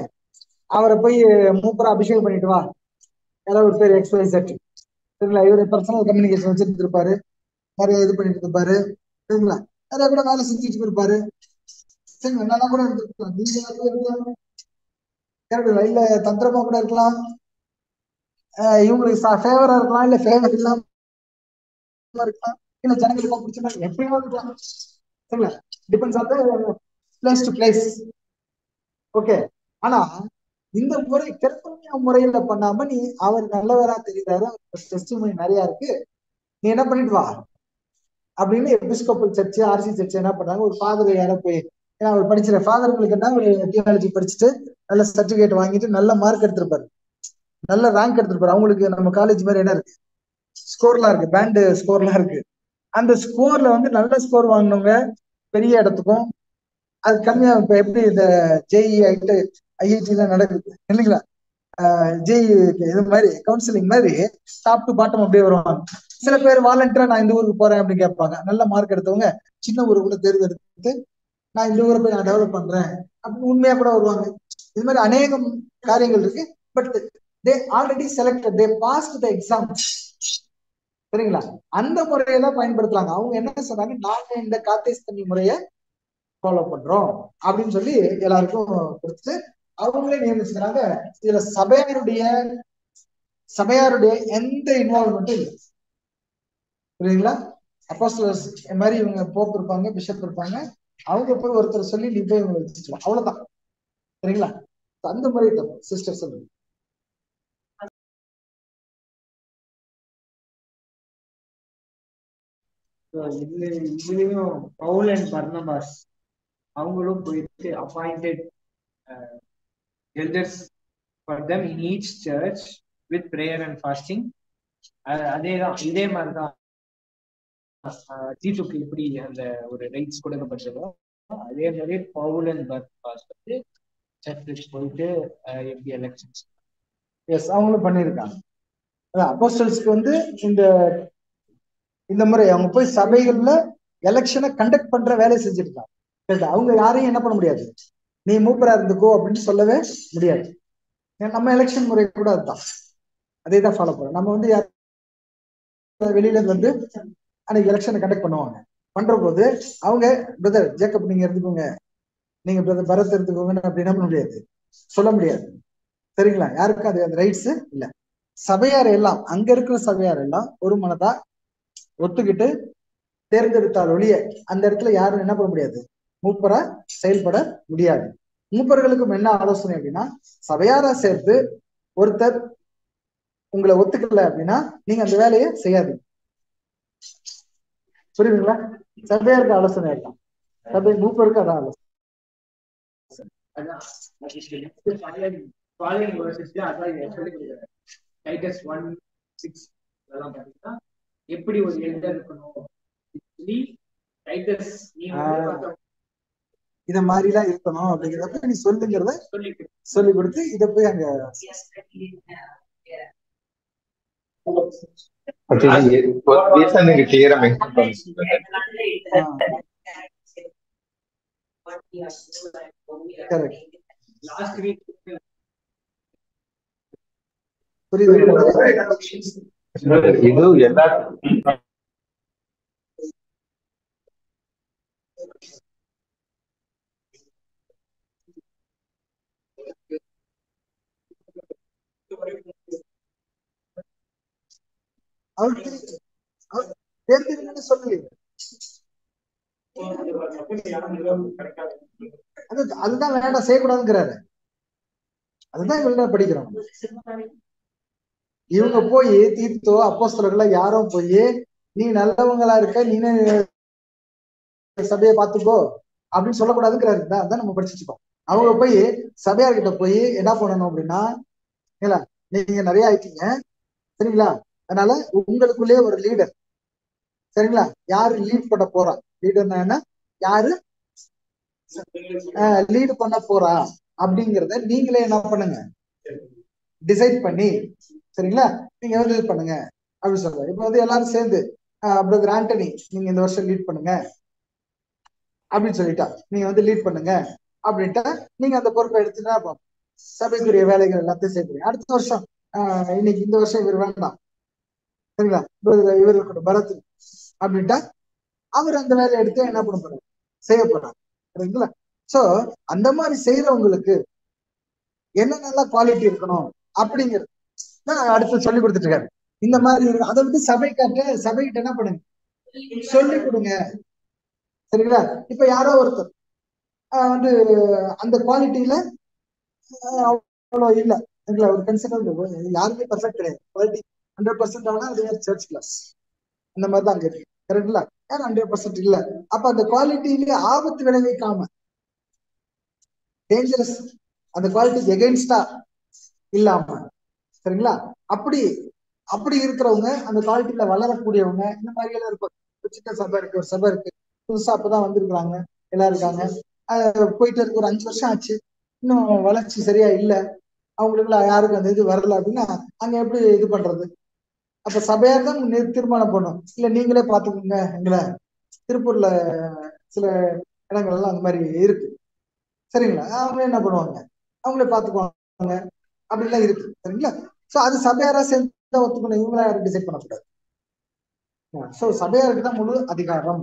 அவரை போய் மூப்பரா அபிஷேகம் பண்ணிட்டு வா, ஏதாவது ஒரு பேர் XYZ சரிங்களா. இவரு பர்சனல் கம்யூனிகேஷன் வச்சுட்டு இருப்பாரு, நிறைய இது பண்ணிட்டு இருப்பாரு சரிங்களா, நிறைய கூட வேலை செஞ்சுட்டு இருப்பாரு சரிங்களா. நல்லா கூட இருந்திருக்கலாம், இல்ல தந்திரமா கூட இருக்கலாம், இவங்களுக்கு ஃபேவரா இருக்கலாம், இல்ல ஃபேவர் இல்லாம இருக்கலாம், இல்ல ஜனங்களுக்கு பிடிச்ச எப்படியாவது இருக்கலாம் சரிங்களா. Depends on the place to place. Okay. ஆனா இந்த முறை கிறிஸ்தவ முறையில பண்ணாம நீ அவர் நல்லவரா தெரியுறாரு, டெஸ்டிமனி நிறைய இருக்கு, நீ என்ன பண்ணிட்டு வா அப்படின்னு எபிஸ்கோப்பல் சர்ச்சு, RC சர்ச்சு என்ன பண்ணாங்க, ஒரு ஃபாதர் யாரோ போய், ஏன்னா அவர் படிச்சிட ஃபாதர்களுக்கு என்ன ஒரு தியாலஜி படிச்சுட்டு நல்ல சர்டிபிகேட் வாங்கிட்டு நல்ல மார்க் எடுத்திருப்பாரு, நல்ல ரேங்க் எடுத்திருப்பாரு. அவங்களுக்கு நம்ம காலேஜ் மாதிரி என்ன இருக்கு, ஸ்கோர்லாம் இருக்கு, பேண்ட் ஸ்கோர்லாம் இருக்கு. அந்த ஸ்கோர்ல வந்து நல்ல ஸ்கோர் வாங்கினவங்க பெரிய இடத்துக்கும், அது கம்மியா இப்ப எப்படி இந்த JEE IIT எல்லாம் நடக்குது இல்லைங்களா, JEE இது மாதிரி கவுன்சிலிங் மாதிரி டாப் டு பாட்டம் அப்படியே வருவாங்க. சில பேர் வாலண்டியரா நான் இந்த ஊருக்கு போறேன் அப்படின்னு கேட்பாங்க. நல்ல மார்க் எடுத்தவங்க சின்ன ஊரை கூட தேர்ந்தெடுத்து நான் இந்த ஊரை போய் நான் டெவலப் பண்றேன் அப்படின்னு உண்மையா கூட வருவாங்க. இது மாதிரி அநேகம் காரியங்கள் இருக்கு. But they already selected, they past the exam சரிங்களா. அந்த முறையெல்லாம் பயன்படுத்துறாங்க. அவங்க என்ன சொன்னாங்க, நாங்க இந்த கார்த்தேஸ் கன்னி முறையை ஃபாலோ பண்றோம் அப்படின்னு சொல்லி எல்லாருக்கும் கொடுத்து அவங்களே நியமிச்சுக்கிறாங்க. இதுல சபையாருடைய எந்த இன்வால்வ்மெண்ட்டும் இல்லை. புரியுதுங்களா? அப்போஸ்தலர்ஸ் மாதிரி இவங்க போப் இருப்பாங்க, பிஷப் இருப்பாங்க, அவங்க போய் ஒருத்தர் சொல்லி நீ போய் இவங்களை வச்சுக்கலாம், அவ்வளவுதான். சரிங்களா? அந்த முறை சிஸ்டர் சொல்லுங்க. இதுலயும் பவுல் அண்ட் பர்னபாஸ் அவங்களும் போயிட்டு appointed elders for them in each church with prayer and fasting. அதேதான், இதே மாதிரிதான் தீட்டுக்கு எப்படி அந்த ஒரு ரைட்ஸ் கொடுக்கப்பட்டதோ அதே மாதிரி பவுல் அண்ட் பர்னபாஸ் வந்து சர்ச்சுக்கு போயிட்டு எப்படி எலெக்ஷன்ஸ் அவங்களும் பண்ணியிருக்காங்க. அப்போஸ்தலர்ஸ்க்கு வந்து இந்த முறை அவங்க போய் சபைகள்ல எலெக்ஷனை கண்டக்ட் பண்ற வேலையை செஞ்சிருக்காங்க. அவங்க யாரையும் என்ன பண்ண முடியாது, நீ மூப்பரா இருந்துக்கோ அப்படின்னு சொல்லவே முடியாது. நம்ம எலெக்ஷன் முறை கூட அதுதான், அதே தான் ஃபாலோ பண்ணுறோம். நம்ம வந்து வெளியில வந்து அன்னைக்கு எலெக்ஷனை கண்டக்ட் பண்ணுவாங்க. பண்ற போது அவங்க பிரதர் ஜேக்கப் நீங்க எடுத்துக்கோங்க, நீங்க பிரதர் பரத் எடுத்துக்கோங்கன்னு அப்படி என்ன பண்ண முடியாது, சொல்ல முடியாது. சரிங்களா? யாருக்கும் அது அந்த ரைட்ஸ் இல்லை. சபையார் எல்லாம், அங்க இருக்கிற சபையார் எல்லாம் ஒரு மனதா ஒத்துக்கிட்டு தேர்ந்தெடுத்தால் ஒழிய அந்த இடத்துல யாரும் என்ன பண்ண முடியாது, மூப்பரா செயல்பட முடியாது. மூப்பர்களுக்கும் என்ன ஆலோசனை அப்படின்னா, சபையாரா சேர்த்து ஒருத்தர் உங்களை ஒத்துக்கல அப்படின்னா நீங்க அந்த வேலையை செய்யாதீங்க. புரியுதுங்களா? சபையாருக்கு ஆலோசனை இருக்கலாம், சபை மூப்பருக்கு அதான் ஆலோசனை. எப்படி ஒரு எல்டர் இருக்கணும், இத மாதிரிலாம் இருக்கணும் அப்படிங்கிறத நீ சொல்லுங்கிறத சொல்லி கொடுத்து இத போய் அங்க இது எல்லா அவருக்கு தெரிஞ்சிருக்குன்னு சொல்லலையே. அதுதான் வேண்டாம் செய்யக்கூடாதுங்கிறாரு. அதுதான் இவங்க படிக்கிறோம். இவங்க போய் தீர்த்தோ அப்போஸ்தலர்கள யாரோ போய் நீ நல்லவங்களா இருக்க, நீனே சபையை பார்த்துக்கோ அப்படின்னு சொல்லக்கூடாதுங்கிறாரு. அதான் நம்ம படிச்சுட்டு இருக்கோம். அவங்க போய் சபையார்கிட்ட போய் என்ன பண்ணணும் அப்படின்னா, நீங்க நிறைய ஆயிட்டீங்க சரிங்களா, அதனால உங்களுக்குள்ளே ஒரு லீடர் சரிங்களா, யாரு லீட் பண்ண போறா, லீடர்னா என்ன, யாரு லீடு பண்ண போறா அப்படிங்கிறத நீங்களே என்ன பண்ணுங்க, டிசைட் பண்ணி சரிங்களா, நீங்க வந்து இது பண்ணுங்க அப்படின்னு சொல்றாரு. இப்ப வந்து எல்லாரும் சேர்ந்து பிரதர் ஆண்டனி நீங்க இந்த வருஷம் லீட் பண்ணுங்க அப்படின்னு சொல்லிட்டா, நீங்க வந்து லீட் பண்ணுங்க அப்படின்ட்டா நீங்க அந்த பொறுப்பை எடுத்துட்டா சபைக்குரிய வேலைகள் எல்லாத்தையும் செய்ய. அடுத்த வருஷம் இன்னைக்கு இந்த வருஷம் இவர் வேண்டாம் சரிங்களா, இவர் இருக்கட்டும் பரத் அப்படின்ட்டா அவர் அந்த வேலையை எடுத்து என்ன பண்ண போறாரு, செய்ய போறாரு சரிங்களா. சோ அந்த மாதிரி செய்யறவங்களுக்கு என்னென்னலாம் குவாலிட்டி இருக்கணும் அப்படிங்கிறது அடுத்து சொல்லி கொடுத்துட்டு இருக்காரு. இந்த மாதிரி இருக்கு, அதை வந்து சபைக்கிட்ட என்ன பண்ணுங்க, சொல்லி கொடுங்க சரிங்களா. இப்ப யாரோ ஒருத்தர் வந்து அந்த குவாலிட்டியில அவ்வளவு இல்ல சரிங்களா, ஒரு கன்சிடர் யாருமே பர்ஃபெக்ட் கிடையாது, குவாலிட்டி 100% ஆனா அது சர்ச் கிளாஸ் அந்த மாதிரி தான் அங்க இருக்கு கரெக்ட்ல, யாரும் 100% இல்ல. அப்ப அந்த குவாலிட்டியிலே ஆபத்து விளைவிக்காம டேஞ்சரஸ் அந்த குவாலிட்டிக்கு எகெயின்ஸ்டா இல்லாம சரிங்களா, அப்படி இருக்கிறவங்க அந்த குவாலிட்டியில வளரக்கூடியவங்க இந்த மாதிரி எல்லாம் இருக்கும். சின்ன சபை இருக்கு, ஒரு சபை இருக்கு, புதுசா அப்பதான் வந்திருக்கிறாங்க எல்லாம் இருக்காங்க, போயிட்டு இருக்கு, ஒரு 5 வருஷம் ஆச்சு, இன்னும் வளர்ச்சி சரியா இல்லை, அவங்களுக்குள்ள யாருக்கு அந்த இது வரல அப்படின்னா அங்க எப்படி இது பண்றது. அப்ப சபையார் தான் தீர்மானம் பண்ணும், இல்ல நீங்களே பாத்துக்கோங்க, எங்களை திருப்பூர்ல சில இடங்கள் எல்லாம் அந்த மாதிரி இருக்கு சரிங்களா, அவங்க என்ன பண்ணுவாங்க, அவங்களே பாத்துக்குவாங்க அப்படிலாம் இருக்கு சரிங்களா. சோ அது சபையாரா சேர்ந்து ஒத்துக்கணும், இவங்களா யாரும் டிசைட் பண்ணக்கூடாது. சோ சபையாருக்கு தான் முழு அதிகாரம்,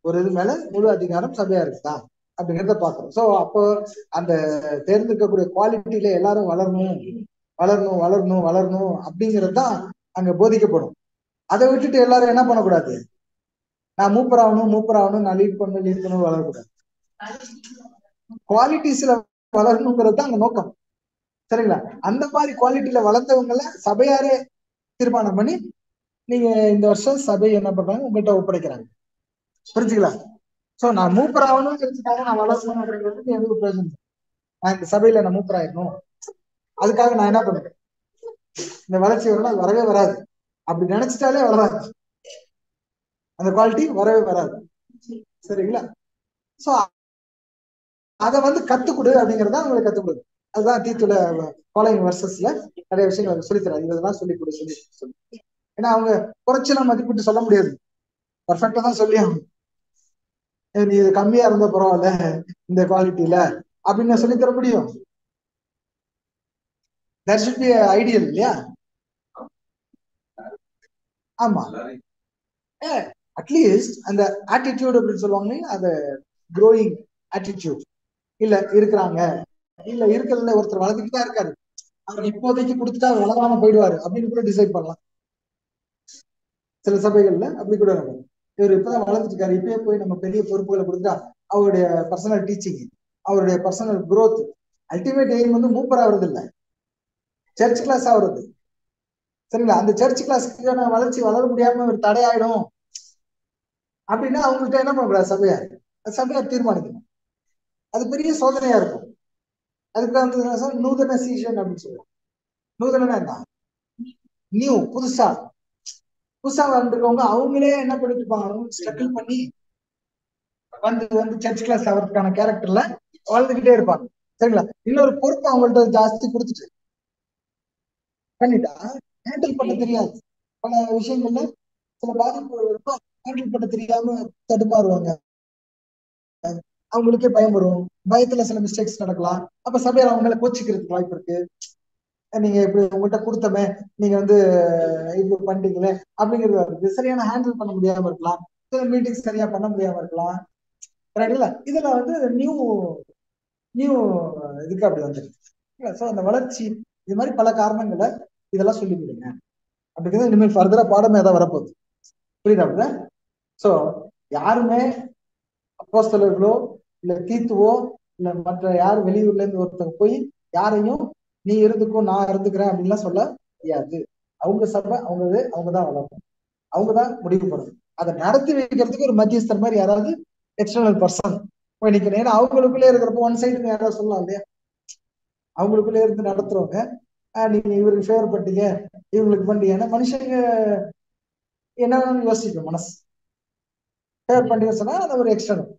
ஒரு இது மேல முழு அதிகாரம் சபையாருக்கு தான் அப்படிங்கிறத பாக்குறோம். சோ அப்போ அந்த தேர்ந்தெடுக்கக்கூடிய குவாலிட்டியில எல்லாரும் வளரணும் வளரணும் வளரணும் வளரணும் அப்படிங்கிறது தான் அங்க போதிக்கப்படும். அதை விட்டுட்டு எல்லாரும் என்ன பண்ணக்கூடாது, நான் மூப்பராகணும் நான் லீட் பண்ணணும் வளரக்கூடாது. குவாலிட்டிஸ்ல வளரணுங்கிறது தான் அங்க நோக்கம் சரிங்களா. அந்த மாதிரி குவாலிட்டியில வளர்ந்தவங்கள சபையாரே தீர்மானம் பண்ணி நீங்க இந்த வருஷம் சபை என்ன பண்றாங்க உங்கள்கிட்ட ஒப்படைக்கிறாங்க, புரிஞ்சுக்கலாம். சோ நான் மூப்பராகணும்னு தெரிஞ்சுக்காக நான் வளர்க்கணும் அப்படிங்கிறதுக்கு எதுவும் பிரயோஜனம், நான் இந்த சபையில நான் மூப்பராயிடணும் அதுக்காக நான் என்ன பண்ணுறேன், இந்த வளர்ச்சி வரணும், அது வரவே வராது, அப்படி நினைச்சிட்டாலே வராது, அந்த குவாலிட்டி வரவே வராது சரிங்களா. சோ அதை வந்து கத்துக்கொடு அப்படிங்கறத அவங்களுக்கு கத்துக்கொடு. அதுதான் தீத்துல ஃபாலோயிங் வர்சஸ்ல நிறைய விஷயங்கள் சொல்லித்தராது, இதெல்லாம் சொல்லி சொல்லி. ஏன்னா அவங்க குறைச்சலாம் மதிப்பிட்டு சொல்ல முடியாது, பர்ஃபெக்டா தான் சொல்லி ஆகும். நீ இது கம்மியா இருந்த பரவாயில்ல இந்த குவாலிட்டியில அப்படின்னு சொல்லி தர முடியும். தட் ஷுட் பி ஐடியல் இல்லையா. ஆமா அட்லீஸ்ட் அந்த ஆட்டிடியூட் அப்படின்னு சொல்லுவாங்க, அந்த க்ரோயிங் ஆட்டிடியூட் இல்ல இருக்கிறாங்க, இல்ல இருக்கிறதுல ஒருத்தர் வளர்ந்துட்டு தான் இருக்காரு, அவர் இப்போதைக்கு கொடுத்துட்டா வளராம போயிடுவாரு அப்படின்னு கூட டிசைட் பண்ணலாம். சில சபைகள்ல அப்படி கூட இருக்கும், இவர் இப்பதான் வளர்ந்துட்டு இருக்காரு, இப்பயே போய் நம்ம பெரிய பொறுப்புகளை கொடுத்தா அவருடைய பர்சனல் டீச்சிங், அவருடைய பர்சனல் குரோத், அல்டிமேட் எய்ம் வந்து மூப்பர் ஆகுறது இல்லை, சர்ச் கிளாஸ் ஆகுறது சரிங்களா. அந்த சர்ச் கிளாஸ்க்கு வளர்ச்சி வளர முடியாம ஒரு தடையாயிடும் அப்படின்னா அவங்கள்ட்ட என்ன பண்ணக்கூடாது, சபையார் தீர்மானிக்கணும். அது பெரிய சோதனையா இருக்கும். அதுக்கு வந்து நூதன சீசன் அப்படின்னு சொல்லுவோம். நூதனா என்ன, நியூ புதுசா வந்துருக்கவங்க அவங்களே என்ன பண்ணிட்டு இருப்பாங்க, அவங்க ஸ்ட்ரகிள் பண்ணி வந்து சர்ச் கிளாஸ் அவருக்கான கேரக்டர்ல வளர்ந்துகிட்டே இருப்பாங்க சரிங்களா. இன்னொரு பொறுப்பு அவங்கள்ட்ட ஜாஸ்தி கொடுத்துட்டு பண்ணிட்டா ஹேண்டில் பண்ண தெரியாது, பல விஷயங்கள்ல சில பாதிப்புகள் இருக்கும், ஹேண்டில் பண்ண தெரியாம தடுமாறுவாங்க, அவங்களுக்கே பயம் வரும், பயத்துல சில மிஸ்டேக்ஸ் நடக்கலாம். அப்ப சபையார் அவங்கள கோச்சிக்கிறதுக்கு வாய்ப்பு இருக்கு, நீங்க இப்படி உங்கள்கிட்ட கொடுத்தமே நீங்க வந்து இப்படி பண்ணிட்டீங்களே அப்படிங்கிறது இருக்கு. சரியான ஹேண்டில் பண்ண முடியாம இருக்கலாம், சில மீட்டிங்ஸ் சரியா பண்ண முடியாம இருக்கலாம் ரைட்டுங்களா. இதுல வந்து நியூ இதுக்கு அப்படி வந்துருக்கு. ஸோ அந்த வளர்ச்சி இது மாதிரி பல காரணங்களை இதெல்லாம் சொல்லி கொடுங்க அப்படிங்கிறது இனிமேல் ஃபர்தரா பாடமே தான் வரப்போகுது. புரியுதா? ஸோ யாருமே அப்போஸ்தலர்களோ இல்ல தீத்துவோ இல்ல மற்ற யாரும் வெளியூர்ல இருந்து ஒருத்தங்க போய் யாரையும் நீ இருந்துக்கோ நான் இருந்துக்கிறேன் அப்படின்லாம் சொல்ல முடியாது. அவங்க சபை அவங்கதான் வளரணும், அவங்கதான் முடிவு பண்ணணும். அதை நடத்தி வைக்கிறதுக்கு ஒரு மத்தியஸ்தர் மாதிரி யாராவது எக்ஸ்டர்னல் பர்சன் போய் நிக்கணும். ஏன்னா அவங்களுக்குள்ளே இருக்கிறப்போ ஒன் சைடு யாராவது சொல்லலாம் இல்லையா? அவங்களுக்குள்ளே இருந்து நடத்துறவங்க நீங்க இவருக்கு ஃபேவர் பண்ணீங்க இவங்களுக்கு பண்ணீங்க, ஏன்னா மனுஷங்க என்ன யோசிக்கும் மனசு. ஃபேவர் பண்ணீங்க சொன்னா அது ஒரு எக்ஸ்டர்னல்.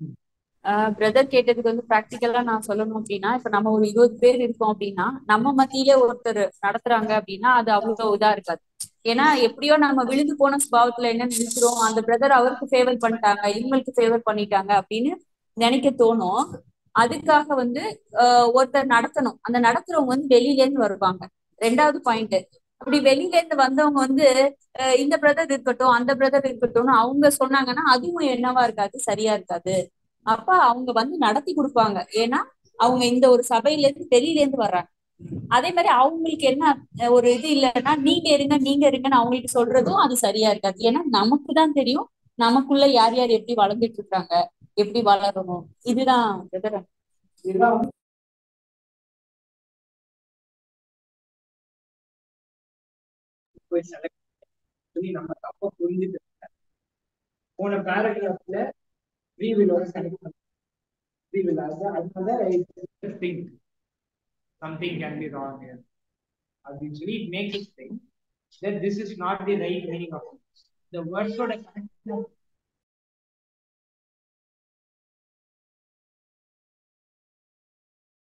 பிரதர் கேட்டதுக்கு வந்து ப்ராக்டிக்கலா நான் சொல்லணும் அப்படின்னா, இப்ப நம்ம ஒரு 20 பேர் இருக்கோம் அப்படின்னா நம்ம மத்தியிலே ஒருத்தர் நடத்துறாங்க அப்படின்னா அது அவ்வளவு இதா இருக்காது. ஏன்னா எப்படியோ நம்ம விழுந்து போன சுபாவத்துல என்ன நினைக்கிறோம், அந்த பிரதர் அவருக்கு ஃபேவர் பண்ணிட்டாங்க இவங்களுக்கு ஃபேவர் பண்ணிட்டாங்க அப்படின்னு நினைக்க தோணும். அதுக்காக வந்து ஒருத்தர் நடத்தணும். அந்த நடத்துறவங்க வந்து வெளியில இருந்து வருவாங்க. 2வது பாயிண்ட், அப்படி வெளியில இருந்து வந்தவங்க வந்து இந்த பிரதர் இருக்கட்டும் அந்த பிரதர் இருக்கட்டும்னு அவங்க சொன்னாங்கன்னா அதுவும் என்னவா இருக்காது, சரியா இருக்காது. அப்ப அவங்க வந்து நடத்தி கொடுப்பாங்க. ஏன்னா அவங்க இந்த ஒரு சபையில இருந்து வெளியில இருந்து வர்றாங்க. அதே மாதிரி அவங்களுக்கு என்ன ஒரு இது இல்லைன்னா நீங்க இருங்கன்னு அவங்களுக்கு சொல்றதும் அது சரியா இருக்காது. ஏன்னா நமக்கு தான் தெரியும் நமக்குள்ள யார் யார் எப்படி வளர்ந்துட்டு இருக்காங்க, எப்படி வளரணும். இதுதான் போய் செலக்ட் பண்ணி நம்ம தப்ப புரிஞ்சுட்டு போன பேராகிராஃப்ல we will also select we will also another think something can be wrong here. Obviously it makes us think that this is not the right meaning of it. The words for the